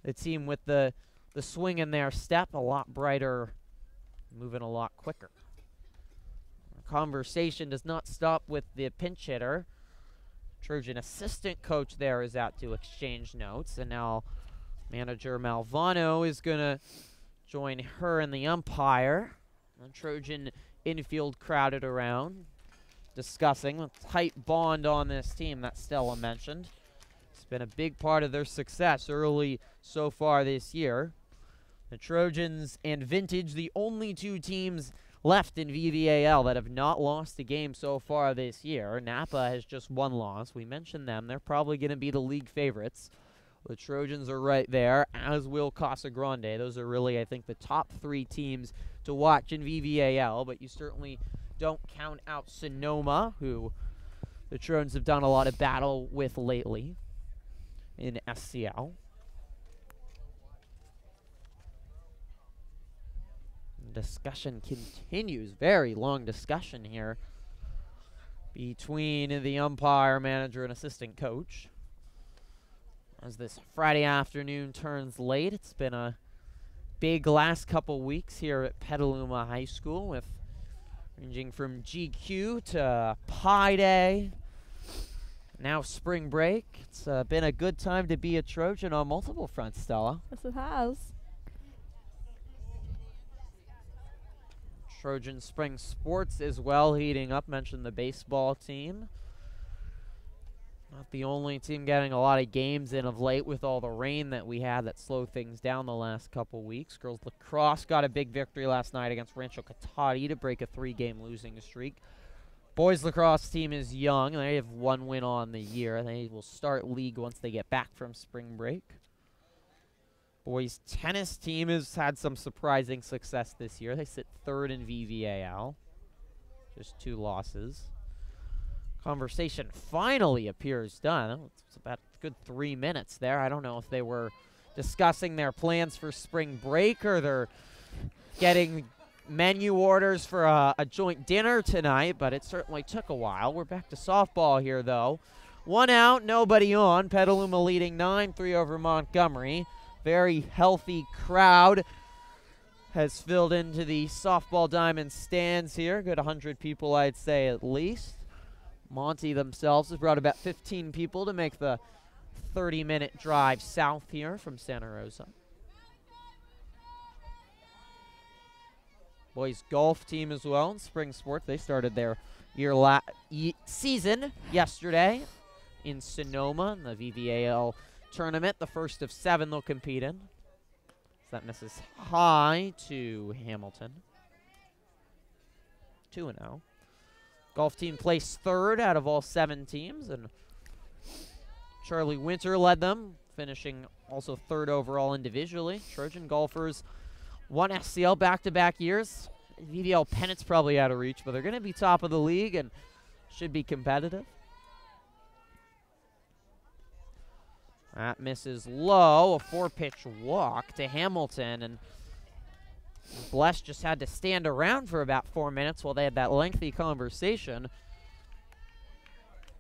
the team with the swing in their step, a lot brighter, moving a lot quicker. Conversation does not stop with the pinch hitter. Trojan assistant coach there is out to exchange notes, and now manager Malvano is going to join her and the umpire. The Trojan infield crowded around, discussing the tight bond on this team that Stella mentioned. It's been a big part of their success early so far this year. The Trojans and Vintage, the only two teams left in VVAL that have not lost a game so far this year. Napa has just one loss. We mentioned them. They're probably going to be the league favorites. The Trojans are right there, as will Casa Grande. Those are really, I think, the top three teams to watch in VVAL, but you certainly don't count out Sonoma, who the Trojans have done a lot of battle with lately in SCL. Discussion continues. Very long discussion here between the umpire, manager, and assistant coach. As this Friday afternoon turns late, it's been a big last couple weeks here at Petaluma High School, with ranging from GQ to Pi Day, now spring break. It's been a good time to be a Trojan on multiple fronts, Stella. Yes, it has. Trojan spring sports as well heating up. Mentioned the baseball team. Not the only team getting a lot of games in of late with all the rain that we had that slowed things down the last couple weeks. Girls lacrosse got a big victory last night against Rancho Cotati to break a 3-game losing streak. Boys lacrosse team is young. They have one win on the year. They will start league once they get back from spring break. Boys tennis team has had some surprising success this year. They sit third in VVAL. Just 2 losses. Conversation finally appears done. It's about a good 3 minutes there. I don't know if they were discussing their plans for spring break or they're getting menu orders for a joint dinner tonight, but it certainly took a while. We're back to softball here, though. 1 out, nobody on. Petaluma leading 9-3 over Montgomery. Very healthy crowd has filled into the softball diamond stands here. Good 100 people, I'd say, at least. Monty themselves has brought about 15 people to make the 30-minute drive south here from Santa Rosa. Boys golf team as well in spring sports. They started their season yesterday in Sonoma in the VVAL tournament, the first of 7 they'll compete in. So that misses high to Hamilton. 2-0. Golf team placed 3rd out of all 7 teams, and Charlie Winter led them, finishing also 3rd overall individually. Trojan golfers won SCL back-to-back years. VVL pennant's probably out of reach, but they're going to be top of the league and should be competitive. That misses low, a 4-pitch walk to Hamilton, and Bless just had to stand around for about 4 minutes while they had that lengthy conversation.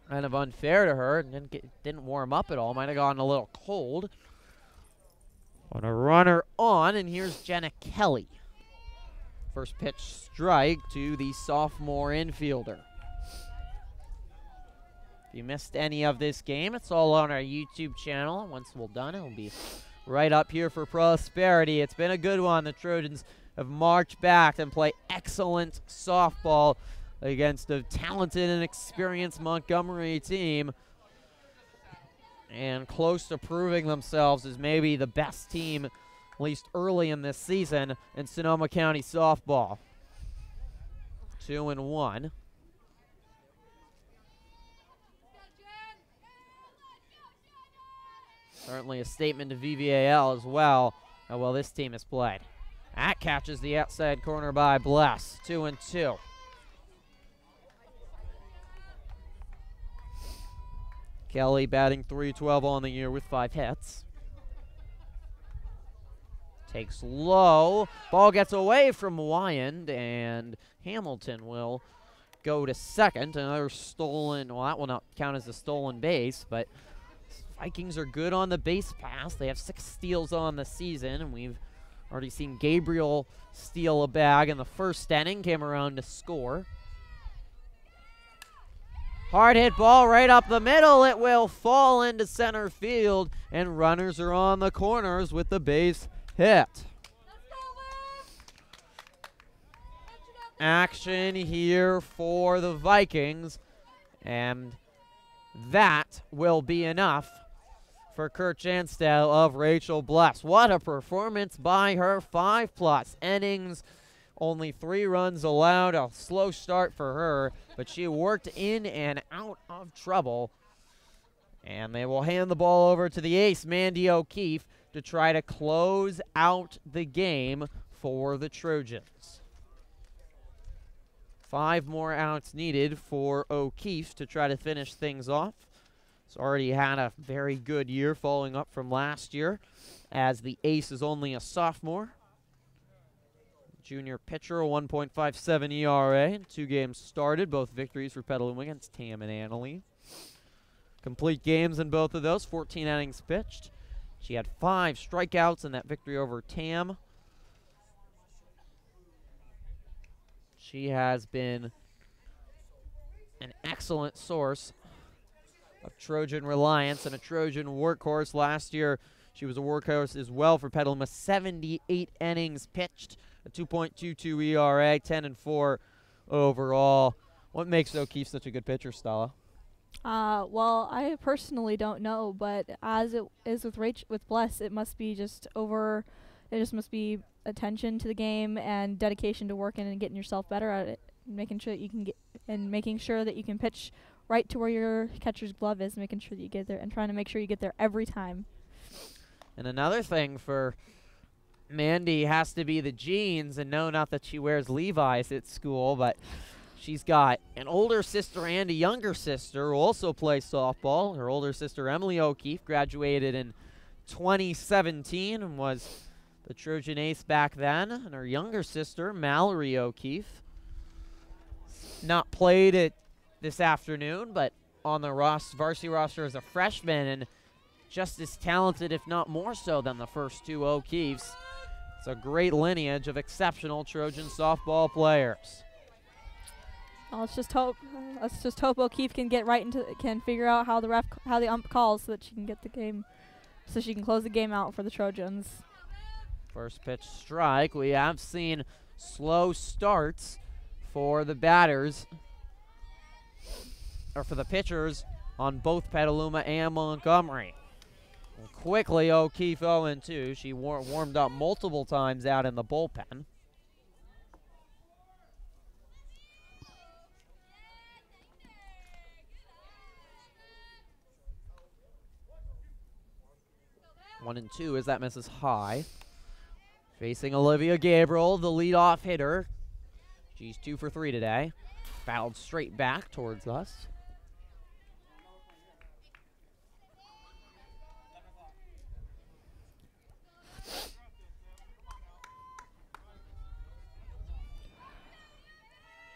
Kind of unfair to her, and didn't warm up at all, might have gotten a little cold. On a runner on, and here's Jenna Kelly. First pitch strike to the sophomore infielder. If you missed any of this game, it's all on our YouTube channel. Once we're done, it'll be right up here for prosperity. It's been a good one. The Trojans have marched back and play excellent softball against a talented and experienced Montgomery team, and close to proving themselves as maybe the best team, at least early in this season, in Sonoma County softball. 2-1. Certainly a statement to VVAL as well, how well this team has played. That catches the outside corner by Bless. 2-2. Kelly batting .312 on the year with 5 hits. Takes low. Ball gets away from Wyand, and Hamilton will go to second. Another stolen, well, that will not count as a stolen base, but Vikings are good on the base pass. They have 6 steals on the season, and we've already seen Gabriel steal a bag in the first inning, came around to score. Hard hit ball right up the middle. It will fall into center field, and runners are on the corners with the base hit. Action here for the Vikings, and that will be enough for Kurt Janstell of Rachel Bless. What a performance by her. 5+ innings, only 3 runs allowed. A slow start for her, but she worked in and out of trouble. And they will hand the ball over to the ace, Mandy O'Keefe, to try to close out the game for the Trojans. 5 more outs needed for O'Keefe to try to finish things off. He's already had a very good year following up from last year, as the ace is only a sophomore. Junior pitcher, a 1.57 ERA. 2 games started, both victories for Petaluma against Tam and Annalee. Complete games in both of those, 14 innings pitched. She had 5 strikeouts in that victory over Tam. She has been an excellent source of Trojan reliance and a Trojan workhorse. Last year, she was a workhorse as well for Petaluma. 78 innings pitched, a 2.22 ERA, 10-4 overall. What makes O'Keefe such a good pitcher, Stella? Well, I personally don't know, but as it is with Bless, it must be just it just must be attention to the game and dedication to working and getting yourself better at it, making sure that you can pitch right to where your catcher's glove is, making sure that you get there and trying to make sure you get there every time. And another thing for Mandy has to be the jeans, and no, not that she wears Levi's at school, but she's got an older sister and a younger sister who also play softball. Her older sister, Emily O'Keefe, graduated in 2017 and was the Trojan ace back then. And her younger sister, Mallory O'Keefe, not played it this afternoon, but on the varsity roster as a freshman, and just as talented, if not more so, than the first 2 O'Keefes. It's a great lineage of exceptional Trojan softball players. Let's just hope O'Keefe can get can figure out how the ump calls so that she can get the game, so she can close the game out for the Trojans. First pitch strike. We have seen slow starts for the batters, or for the pitchers, on both Petaluma and Montgomery. And quickly, O'Keefe 0-2. She warmed up multiple times out in the bullpen. One and 2 as that misses high. Facing Olivia Gabriel, the leadoff hitter. She's 2 for 3 today. Fouled straight back towards us.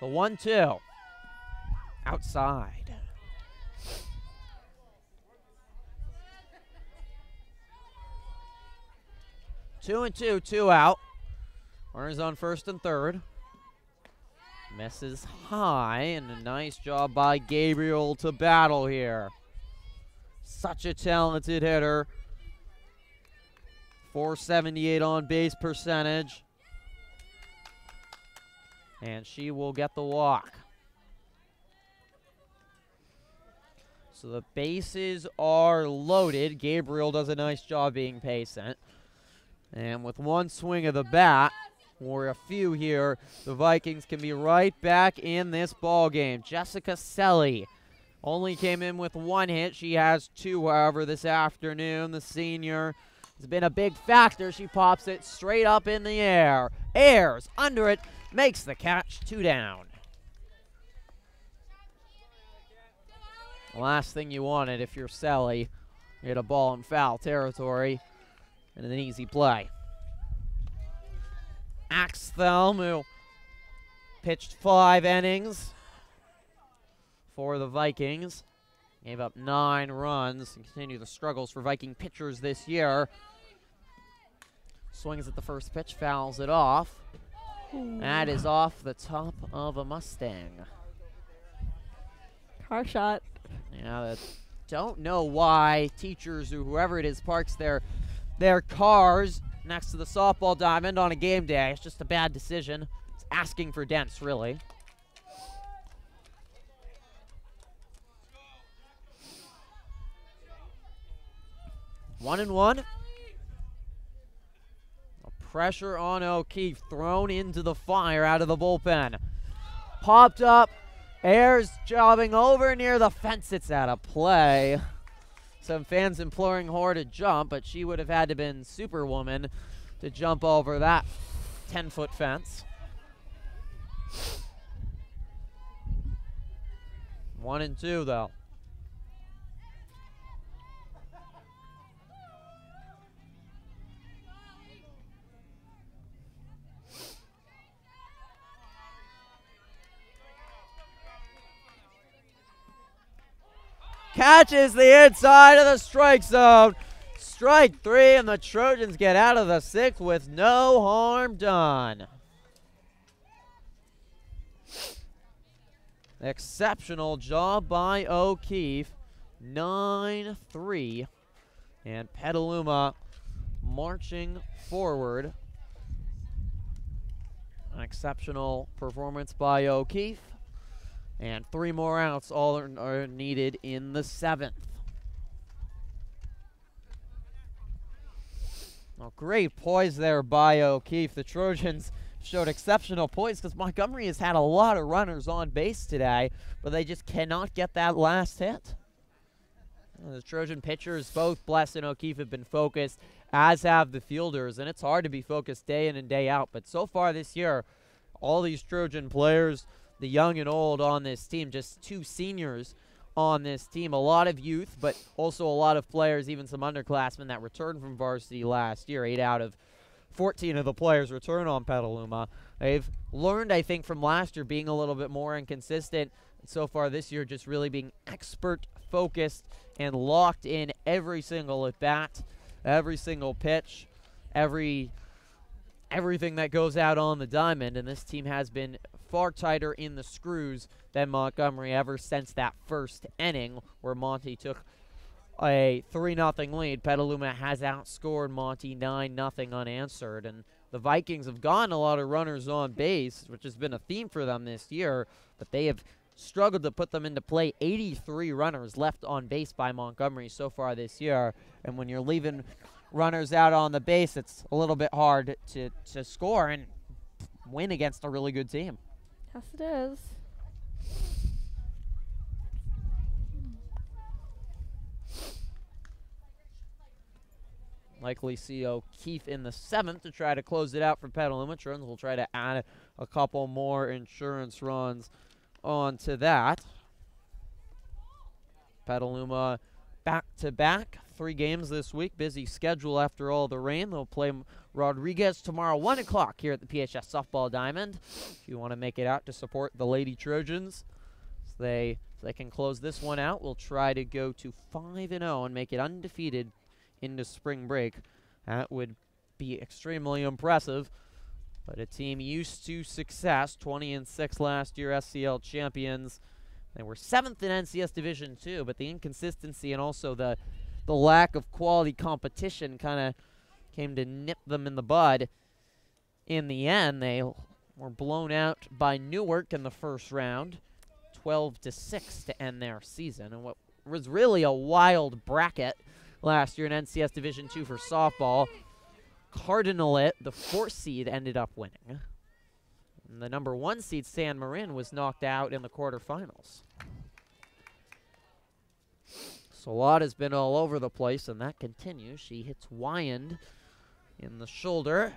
The 1-2. Outside. Two and 2, 2 out. Runners on first and third. Misses high, and a nice job by Gabriel to battle here. Such a talented hitter. .478 on base percentage. And she will get the walk. So the bases are loaded. Gabriel does a nice job being patient. And with one swing of the bat, or a few here, the Vikings can be right back in this ball game. Jessica Selly only came in with 1 hit. She has 2, however, this afternoon. The senior has been a big factor. She pops it straight up in the air. Airs under it, makes the catch, 2 down. Last thing you wanted if you're Selly, hit a ball in foul territory. And an easy play. Axthelm, who pitched 5 innings for the Vikings, gave up 9 runs and continue the struggles for Viking pitchers this year. Swings at the first pitch, fouls it off. That is off the top of a Mustang. Car shot. Yeah, don't know why teachers or whoever it is parks their cars next to the softball diamond on a game day. It's just a bad decision. It's asking for dents, really. One and one. Pressure on O'Keefe, thrown into the fire out of the bullpen. Popped up, Ayers jobbing over near the fence. It's out of play. Some fans imploring her to jump, but she would have had to been Superwoman to jump over that 10-foot fence. 1 and 2, though. Catches the inside of the strike zone. Strike 3, and the Trojans get out of the 6th with no harm done. Exceptional job by O'Keefe. 9-3. And Petaluma marching forward. An exceptional performance by O'Keefe. And 3 more outs, all are needed in the 7th. Well, great poise there by O'Keefe. The Trojans showed exceptional poise because Montgomery has had a lot of runners on base today, but they just cannot get that last hit. The Trojan pitchers, both Bless and O'Keefe, have been focused, as have the fielders, and it's hard to be focused day in and day out. But so far this year, all these Trojan players, the young and old on this team, just 2 seniors on this team. A lot of youth, but also a lot of players, even some underclassmen that returned from varsity last year. 8 out of 14 of the players return on Petaluma. They've learned, I think, from last year being a little bit more inconsistent. So far this year, just really being expert, focused, and locked in every single at-bat, every single pitch, everything that goes out on the diamond. And this team has been far tighter in the screws than Montgomery ever since that first inning where Monty took a 3-0 lead. Petaluma has outscored Monty 9-0 unanswered, and the Vikings have gotten a lot of runners on base, which has been a theme for them this year, but they have struggled to put them into play. 83 runners left on base by Montgomery so far this year, and when you're leaving runners out on the base, it's a little bit hard to score and win against a really good team. Yes, it is. Likely see O'Keefe in the 7th to try to close it out for Petaluma. Trojans will try to add a couple more insurance runs onto that. Petaluma back-to-back, 3 games this week. Busy schedule after all the rain. They'll play Rodriguez tomorrow, 1 o'clock here at the PHS Softball Diamond. If you want to make it out to support the Lady Trojans, so they can close this one out. We'll try to go to 5-0 and make it undefeated into spring break. That would be extremely impressive. But a team used to success, 20-6 last year, SCL champions. They were 7th in NCS Division II, but the inconsistency and also the lack of quality competition kind of came to nip them in the bud. In the end, they were blown out by Newark in the first round, 12-6 to end their season. And what was really a wild bracket last year in NCS Division II for softball. Cardinalit, the 4th seed, ended up winning. And the number 1 seed, San Marin, was knocked out in the quarterfinals. So a lot has been all over the place, and that continues. She hits Wyand in the shoulder.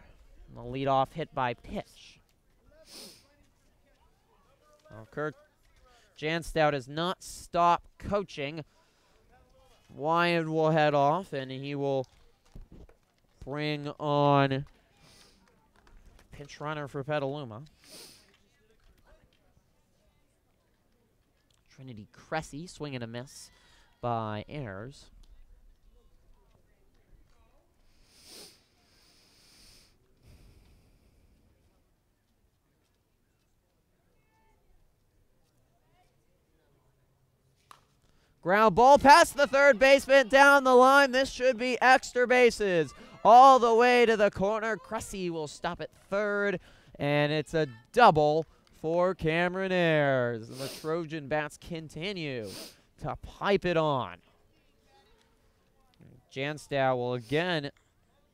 And the leadoff hit by pitch. Well, Kurt Janstow has not stopped coaching. Wyand will head off, and he will bring on pinch runner for Petaluma. Trinity Cressy, swing and a miss by Ayers. Ground ball past the third baseman, down the line. This should be extra bases. All the way to the corner. Cressy will stop at third, and it's a double for Cameron Ayers. And the Trojan bats continue to pipe it on. Janstow will again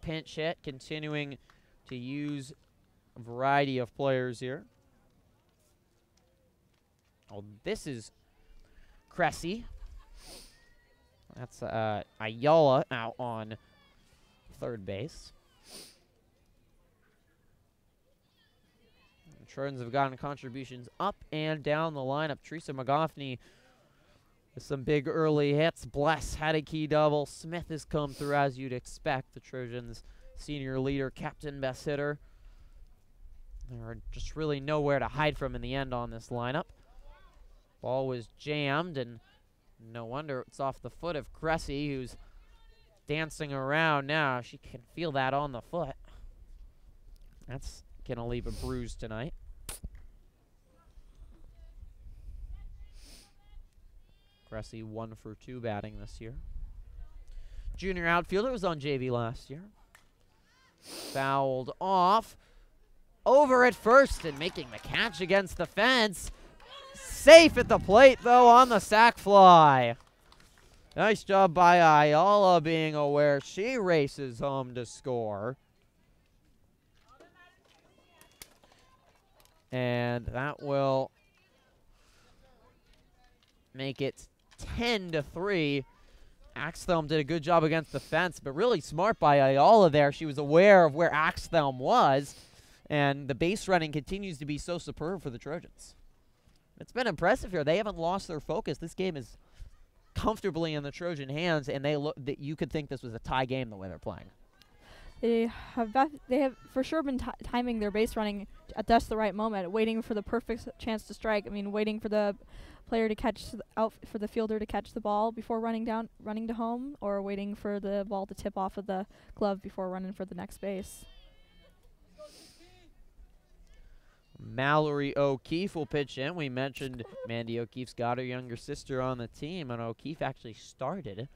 pinch hit, continuing to use a variety of players here. Oh, this is Cressy. That's Ayala out on third base. The Trojans have gotten contributions up and down the lineup. Teresa McGoffney with some big early hits. Bless had a key double. Smith has come through as you'd expect. The Trojans' senior leader, captain, best hitter. There are just really nowhere to hide from in the end on this lineup. Ball was jammed, and no wonder it's off the foot of Cressy, who's dancing around now. She can feel that on the foot. That's going to leave a bruise tonight. Cressy 1 for 2 batting this year. Junior outfielder was on JV last year. Fouled off. Over at first and making the catch against the fence. Safe at the plate, though, on the sac fly. Nice job by Ayala being aware. She races home to score. And that will make it 10-3. Axthelm did a good job against the fence, but really smart by Ayala there. She was aware of where Axthelm was, and the base running continues to be so superb for the Trojans. It's been impressive here. They haven't lost their focus. This game is comfortably in the Trojan hands, and that you could think this was a tie game the way they're playing. They have for sure been timing their base running at just the right moment, waiting for the perfect chance to strike. I mean, waiting for the player to catch for the fielder to catch the ball before running to home, or waiting for the ball to tip off of the glove before running for the next base. Mallory O'Keefe will pitch in. We mentioned Mandy O'Keefe's got her younger sister on the team, and O'Keefe actually started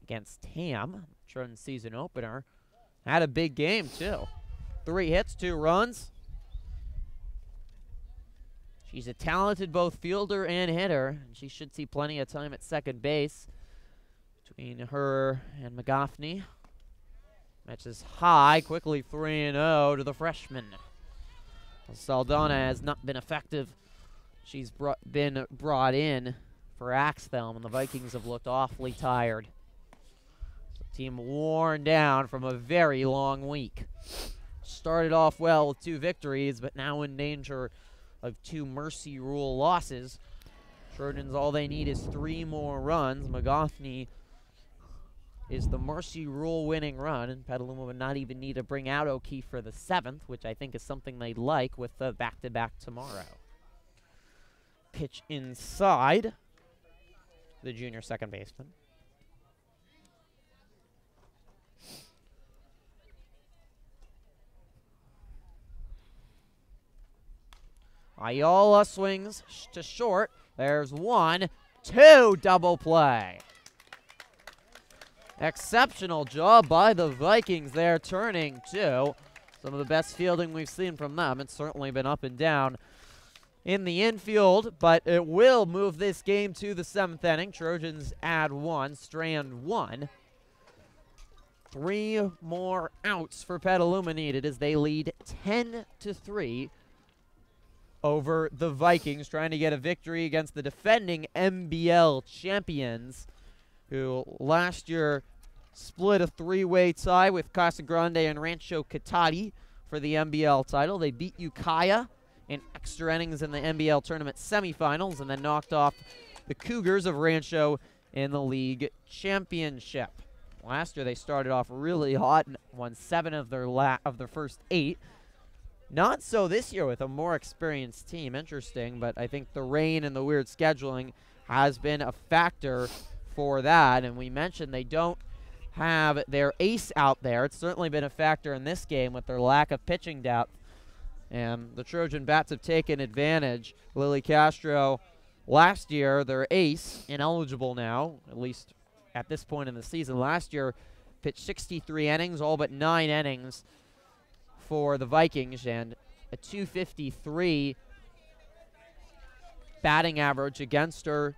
against Tam, Trojan season opener. Had a big game, too. 3 hits, 2 runs. She's a talented both fielder and hitter, and she should see plenty of time at second base between her and McGoffney. Match is high, quickly 3-0 to the freshman. Saldana has not been effective. She's been brought in for Axthelm, and the Vikings have looked awfully tired. The team worn down from a very long week. Started off well with 2 victories, but now in danger of 2 mercy rule losses. Trojans, all they need is 3 more runs. McGoffney is the mercy rule winning run, and Petaluma would not even need to bring out O'Keefe for the 7th, which I think is something they'd like with the back-to-back tomorrow. Pitch inside the junior second baseman. Ayala swings to short. There's 1, 2, double play. Exceptional job by the Vikings there, turning 2. Some of the best fielding we've seen from them. It's certainly been up and down in the infield, but it will move this game to the 7th inning. Trojans add 1, strand 1. 3 more outs for Petaluma needed as they lead 10-3 over the Vikings, trying to get a victory against the defending NBL champions, who last year split a 3-way tie with Casa Grande and Rancho Cotati for the NBL title. They beat Ukiah in extra innings in the NBL tournament semifinals, and then knocked off the Cougars of Rancho in the league championship. Last year they started off really hot and won 7 of their first 8. Not so this year with a more experienced team. Interesting, but I think the rain and the weird scheduling has been a factor for that. And we mentioned they don't have their ace out there. It's certainly been a factor in this game with their lack of pitching depth. And the Trojan bats have taken advantage. Lily Castro Last year, their ace, ineligible now, at least at this point in the season. Last year, pitched 63 innings, all but 9 innings for the Vikings, and a .253 batting average against her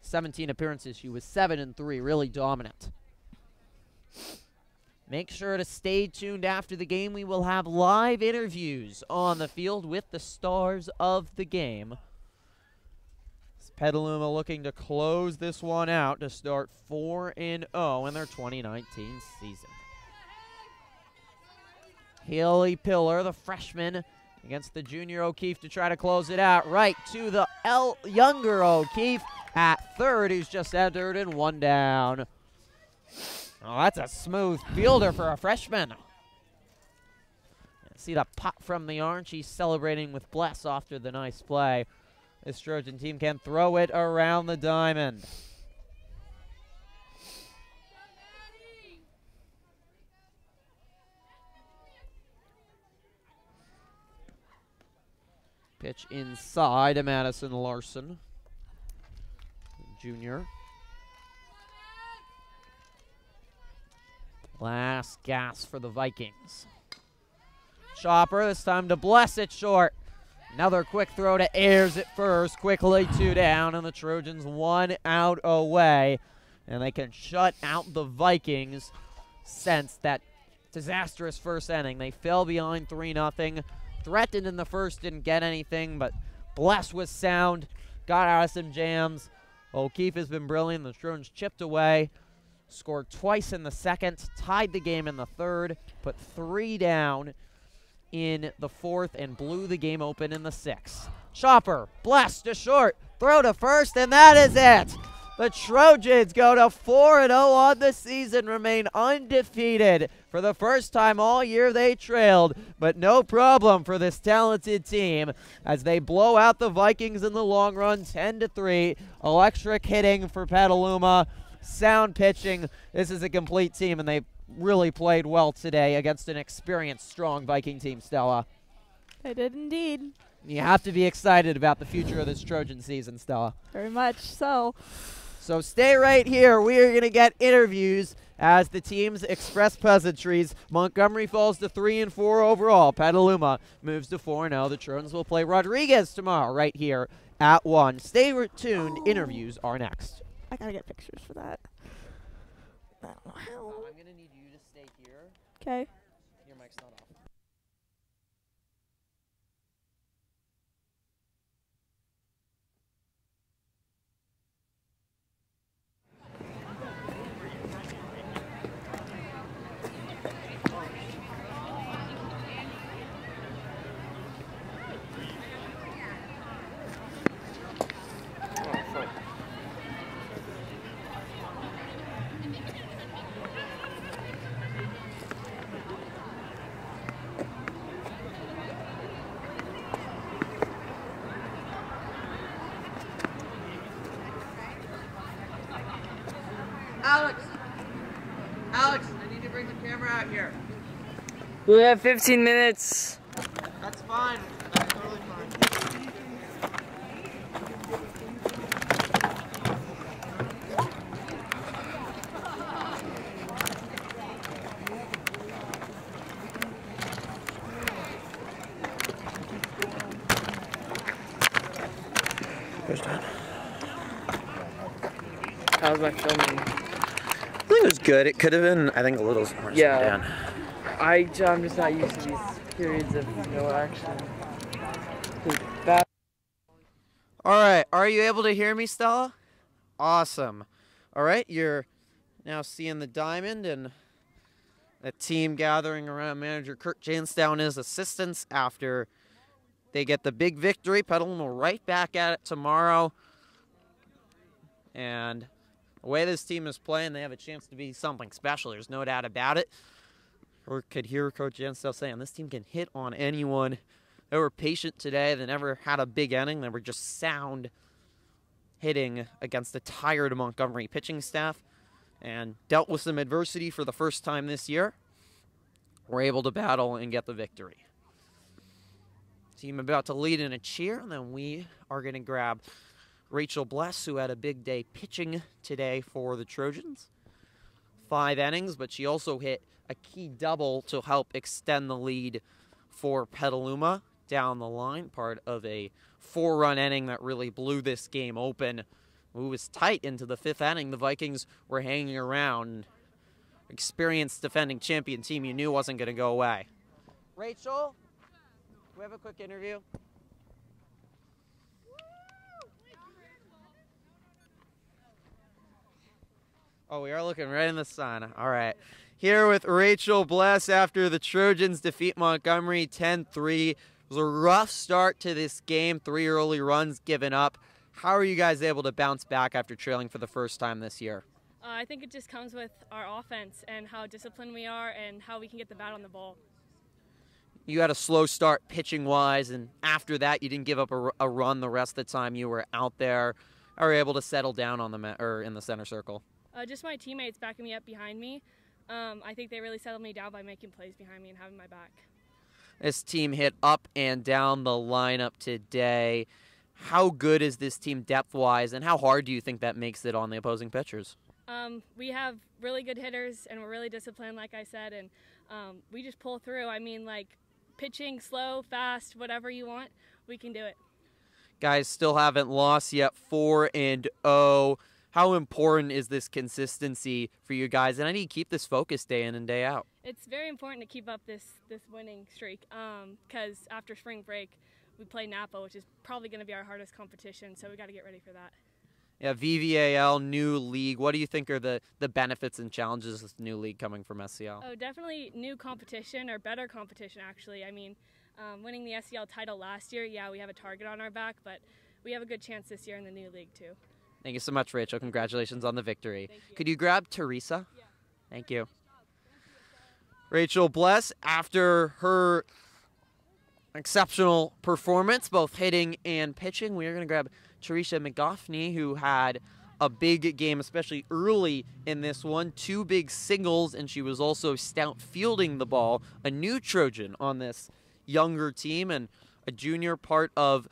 17 appearances. She was 7-3, really dominant. Make sure to stay tuned after the game. We will have live interviews on the field with the stars of the game. Petaluma looking to close this one out to start 4-0 in their 2019 season. Haley Pillar, the freshman, against the junior O'Keefe to try to close it out. Right to the younger O'Keefe at third, who's just entered and 1 down. Oh, that's a smooth fielder for a freshman. See the pop from the orange. He's celebrating with Bless after the nice play. This Trojan team can throw it around the diamond. Pitch inside to Madison Larson, junior. Last gas for the Vikings. Chopper, this time to Bless it short. Another quick throw to Ayers at first. Quickly 2 down, and the Trojans 1 out away. And they can shut out the Vikings since that disastrous first inning. They fell behind 3-0. Threatened in the first, didn't get anything, but Bless was sound. Got out of some jams. O'Keefe has been brilliant. The Trojans chipped away. Scored twice in the second. Tied the game in the third. Put 3 down in the fourth and blew the game open in the sixth. Chopper, Bless to short, throw to first, and that is it. The Trojans go to 4-0 on the season, remain undefeated. For the first time all year they trailed, but no problem for this talented team as they blow out the Vikings in the long run 10-3. Electric hitting for Petaluma, sound pitching. This is a complete team, and they really played well today against an experienced, strong Viking team, Stella. They did indeed. You have to be excited about the future of this Trojan season, Stella. Very much so. So stay right here. We are going to get interviews as the teams express pleasantries. Montgomery falls to 3-4 overall. Petaluma moves to 4-0. The Trojans will play Rodriguez tomorrow right here at 1. Stay tuned. Interviews are next. I got to get pictures for that. I don't know how. I'm going to need you to stay here. Okay. Your mic's not off. Alex, I need to bring the camera out here. We have 15 minutes. That's fine. That's totally fine. First time. How's my filming? I think it was good. It could have been, I think, a little more slowed down. I'm just not used to these periods of no action. All right, are you able to hear me, Stella? Awesome. All right, you're now seeing the diamond and the team gathering around manager Kurt Janstow and his assistants after they get the big victory. Petaluma right back at it tomorrow. And the way this team is playing, they have a chance to be something special. There's no doubt about it. Or could hear Coach Janstow saying this team can hit on anyone. They were patient today. They never had a big inning. They were just sound hitting against a tired Montgomery pitching staff and dealt with some adversity for the first time this year. Were able to battle and get the victory. Team about to lead in a cheer, and then we are going to grab Rachel Bless, who had a big day pitching today for the Trojans. 5 innings, but she also hit a key double to help extend the lead for Petaluma down the line, part of a 4-run inning that really blew this game open. It was tight into the 5th inning. The Vikings were hanging around. Experienced defending champion team you knew wasn't going to go away. Rachel, we have a quick interview. Oh, we are looking right in the sun. All right. Here with Rachel Bless after the Trojans defeat Montgomery 10-3. It was a rough start to this game, 3 early runs given up. How are you guys able to bounce back after trailing for the first time this year? I think it just comes with our offense and how disciplined we are and how we can get the bat on the ball. You had a slow start pitching-wise, and after that you didn't give up a run the rest of the time you were out there. Are you able to settle down on in the center circle? Just my teammates backing me up behind me. I think they really settled me down by making plays behind me and having my back. This team hit up and down the lineup today. How good is this team depth-wise, and how hard do you think that makes it on the opposing pitchers? We have really good hitters, and we're really disciplined, like I said, and we just pull through. I mean, like, pitching slow, fast, whatever you want, we can do it. Guys still haven't lost yet, 4-0. How important is this consistency for you guys? And how do you keep this focus day in and day out? It's very important to keep up this winning streak because after spring break, we play Napa, which is probably going to be our hardest competition, so we got to get ready for that. Yeah, VVAL, new league. What do you think are the benefits and challenges of this new league coming from SCL? Oh, definitely new competition, or better competition, actually. I mean, winning the SCL title last year, yeah, we have a target on our back, but we have a good chance this year in the new league, too. Thank you so much, Rachel. Congratulations on the victory. Thank you. Could you grab Teresa? Yeah. Thank you. Rachel Bless, after her exceptional performance, both hitting and pitching, we are going to grab Teresa McGoffney, who had a big game, especially early in this one. 2 big singles, and she was also stout fielding the ball. A new Trojan on this younger team and a junior, part of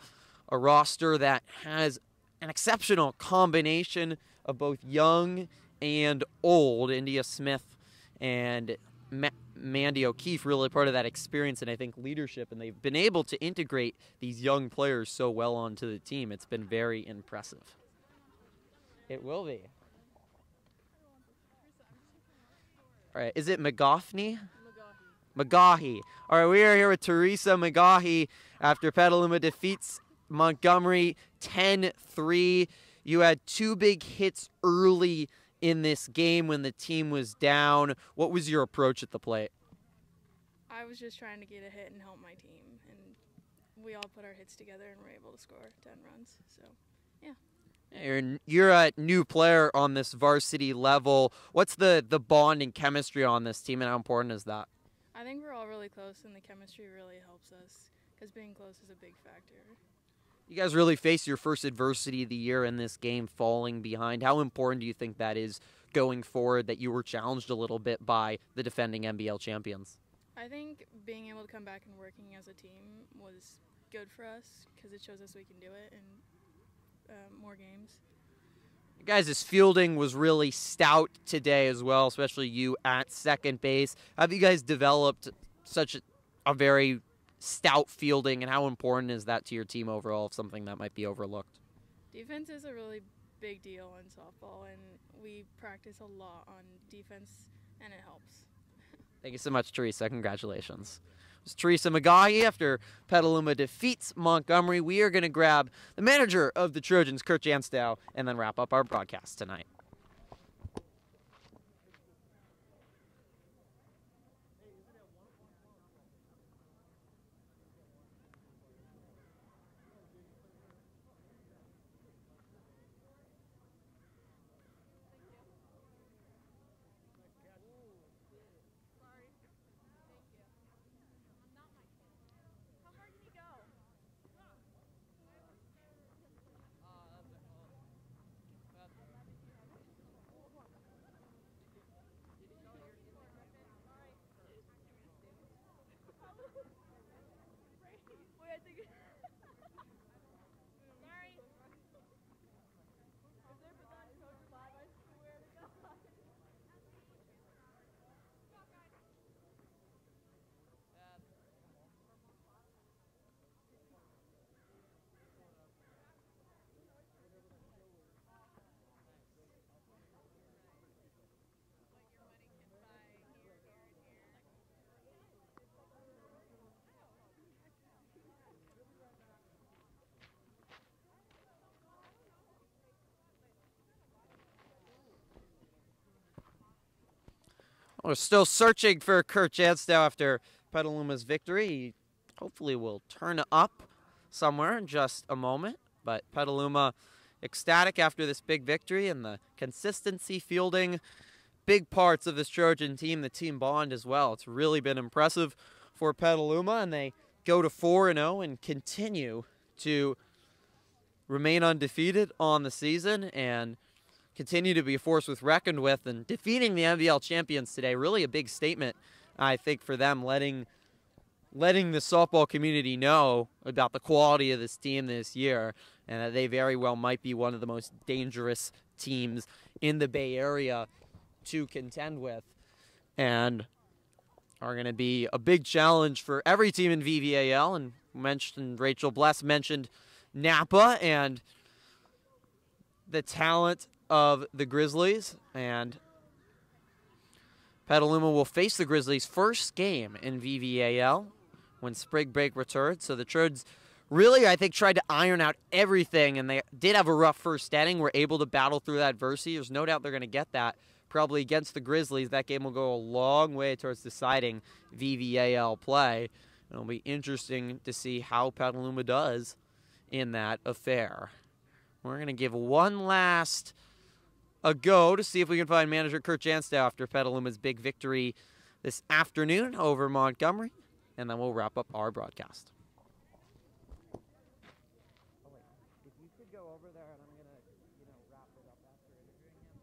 a roster that has an exceptional combination of both young and old. India Smith and Mandy O'Keefe really part of that experience and I think leadership, and they've been able to integrate these young players so well onto the team. It's been very impressive. It will be. All right, is it McGoffney? McGaughy. All right, we are here with Teresa McGaughy after Petaluma defeats Montgomery 10-3. You had 2 big hits early in this game when the team was down. What was your approach at the plate? I was just trying to get a hit and help my team, and we all put our hits together and were able to score 10 runs. So, yeah. You're a new player on this varsity level. What's the bond and chemistry on this team, and how important is that? I think we're all really close, and the chemistry really helps us because being close is a big factor. You guys really faced your first adversity of the year in this game, falling behind. How important do you think that is going forward, that you were challenged a little bit by the defending NBL champions? I think being able to come back and working as a team was good for us because it shows us we can do it in more games. You guys' fielding was really stout today as well, especially you at second base. Have you guys developed such a very stout fielding, and how important is that to your team overall, if something that might be overlooked? Defense is a really big deal in softball, and we practice a lot on defense, and it helps. Thank you so much, Teresa. Congratulations. It was Teresa McGaughy after Petaluma defeats Montgomery. We are going to grab the manager of the Trojans, Kurt Janstow, and then wrap up our broadcast tonight. We're still searching for Kurt Janstow after Petaluma's victory. He hopefully will turn up somewhere in just a moment. But Petaluma ecstatic after this big victory, and the consistency fielding big parts of this Trojan team, the team bond as well. It's really been impressive for Petaluma, and they go to 4-0 and continue to remain undefeated on the season and continue to be a force with reckoned with, and defeating the NBL champions today. Really a big statement, I think, for them, letting the softball community know about the quality of this team this year, and that they very well might be one of the most dangerous teams in the Bay Area to contend with, and are going to be a big challenge for every team in VVAL. And Rachel Bless mentioned Napa and the talent of the Grizzlies, and Petaluma will face the Grizzlies' first game in VVAL when spring break returns. So the Trojans really, I think, tried to iron out everything, and they did have a rough first inning. Were able to battle through that adversity. There's no doubt they're going to get that probably against the Grizzlies. That game will go a long way towards deciding VVAL play. It'll be interesting to see how Petaluma does in that affair. We're going to give one last a go to see if we can find manager Kurt Janstow after Petaluma's big victory this afternoon over Montgomery, and then we'll wrap up our broadcast. If you could go over there, and I'm going to, wrap it up after interviewing him.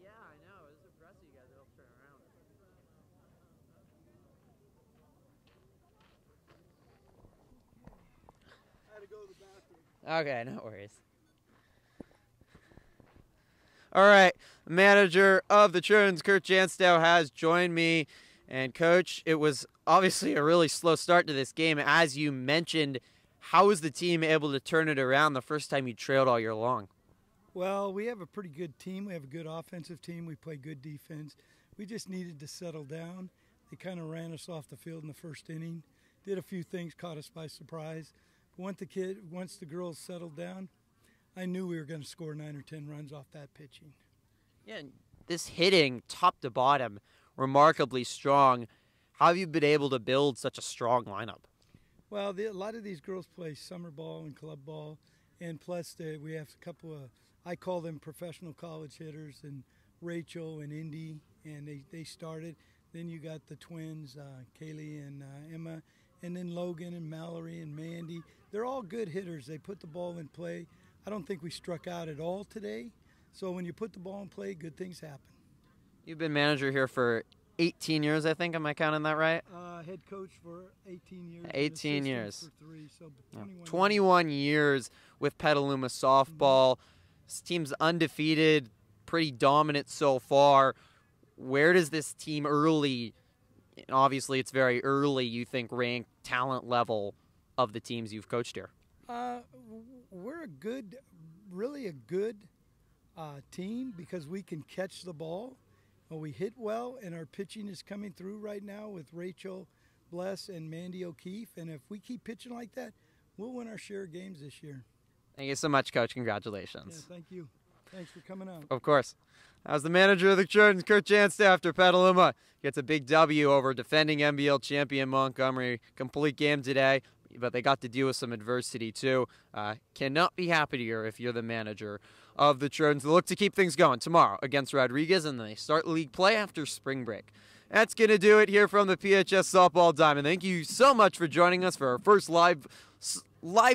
Yeah, I know. It was impressive, you guys. It'll turn around. I had to go to the bathroom. Okay, no worries. All right, manager of the Trojans, Kurt Janstow, has joined me. And, Coach, it was obviously a really slow start to this game. As you mentioned, how was the team able to turn it around the first time you trailed all year long? Well, we have a pretty good team. We have a good offensive team. We play good defense. We just needed to settle down. They kind of ran us off the field in the first inning. Did a few things, caught us by surprise. But once the girls settled down, I knew we were going to score 9 or 10 runs off that pitching. Yeah, this hitting, top to bottom, remarkably strong. How have you been able to build such a strong lineup? Well, a lot of these girls play summer ball and club ball, and plus we have a couple of, I call them professional college hitters, and Rachel and Indy, and they started. Then you got the twins, Kaylee and Emma, and then Logan and Mallory and Mandy. They're all good hitters. They put the ball in play. I don't think we struck out at all today. So when you put the ball in play, good things happen. You've been manager here for 18 years, I think. Am I counting that right? Head coach for 18 years. 18 years. For 3, so 21 years with Petaluma softball. This team's undefeated, pretty dominant so far. Where does this team early, obviously it's very early, you think, rank talent level of the teams you've coached here? We're really a good team because we can catch the ball. We hit well, and our pitching is coming through right now with Rachel Bless and Mandy O'Keefe. And if we keep pitching like that, we'll win our share of games this year. Thank you so much, Coach. Congratulations. Yeah, thank you. Thanks for coming out. Of course. As the manager of the Trojans, Kurt Janstow, after Petaluma gets a big W over defending NBL champion Montgomery. Complete game today, but they got to deal with some adversity too. Cannot be happier if you're the manager of the Trojans. They look to keep things going tomorrow against Rodriguez, and they start league play after spring break. That's going to do it here from the PHS Softball Diamond. Thank you so much for joining us for our first live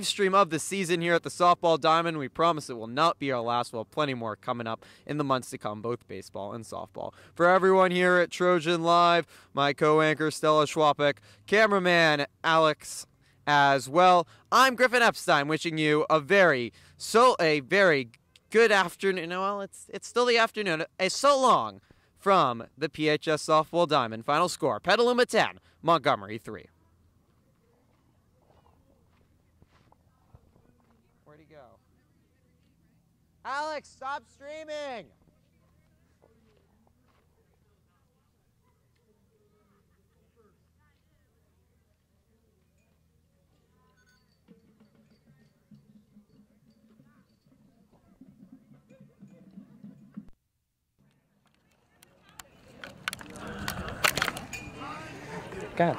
stream of the season here at the Softball Diamond. We promise it will not be our last. We'll have plenty more coming up in the months to come, both baseball and softball. For everyone here at Trojan Live, my co-anchor Stella Schwapek, cameraman Alex as well. I'm Griffin Epstein, wishing you a very good afternoon. Well, it's still the afternoon. So long from the PHS Softball Diamond. Final score, Petaluma 10, Montgomery 3. Where'd he go? Alex, stop streaming! God.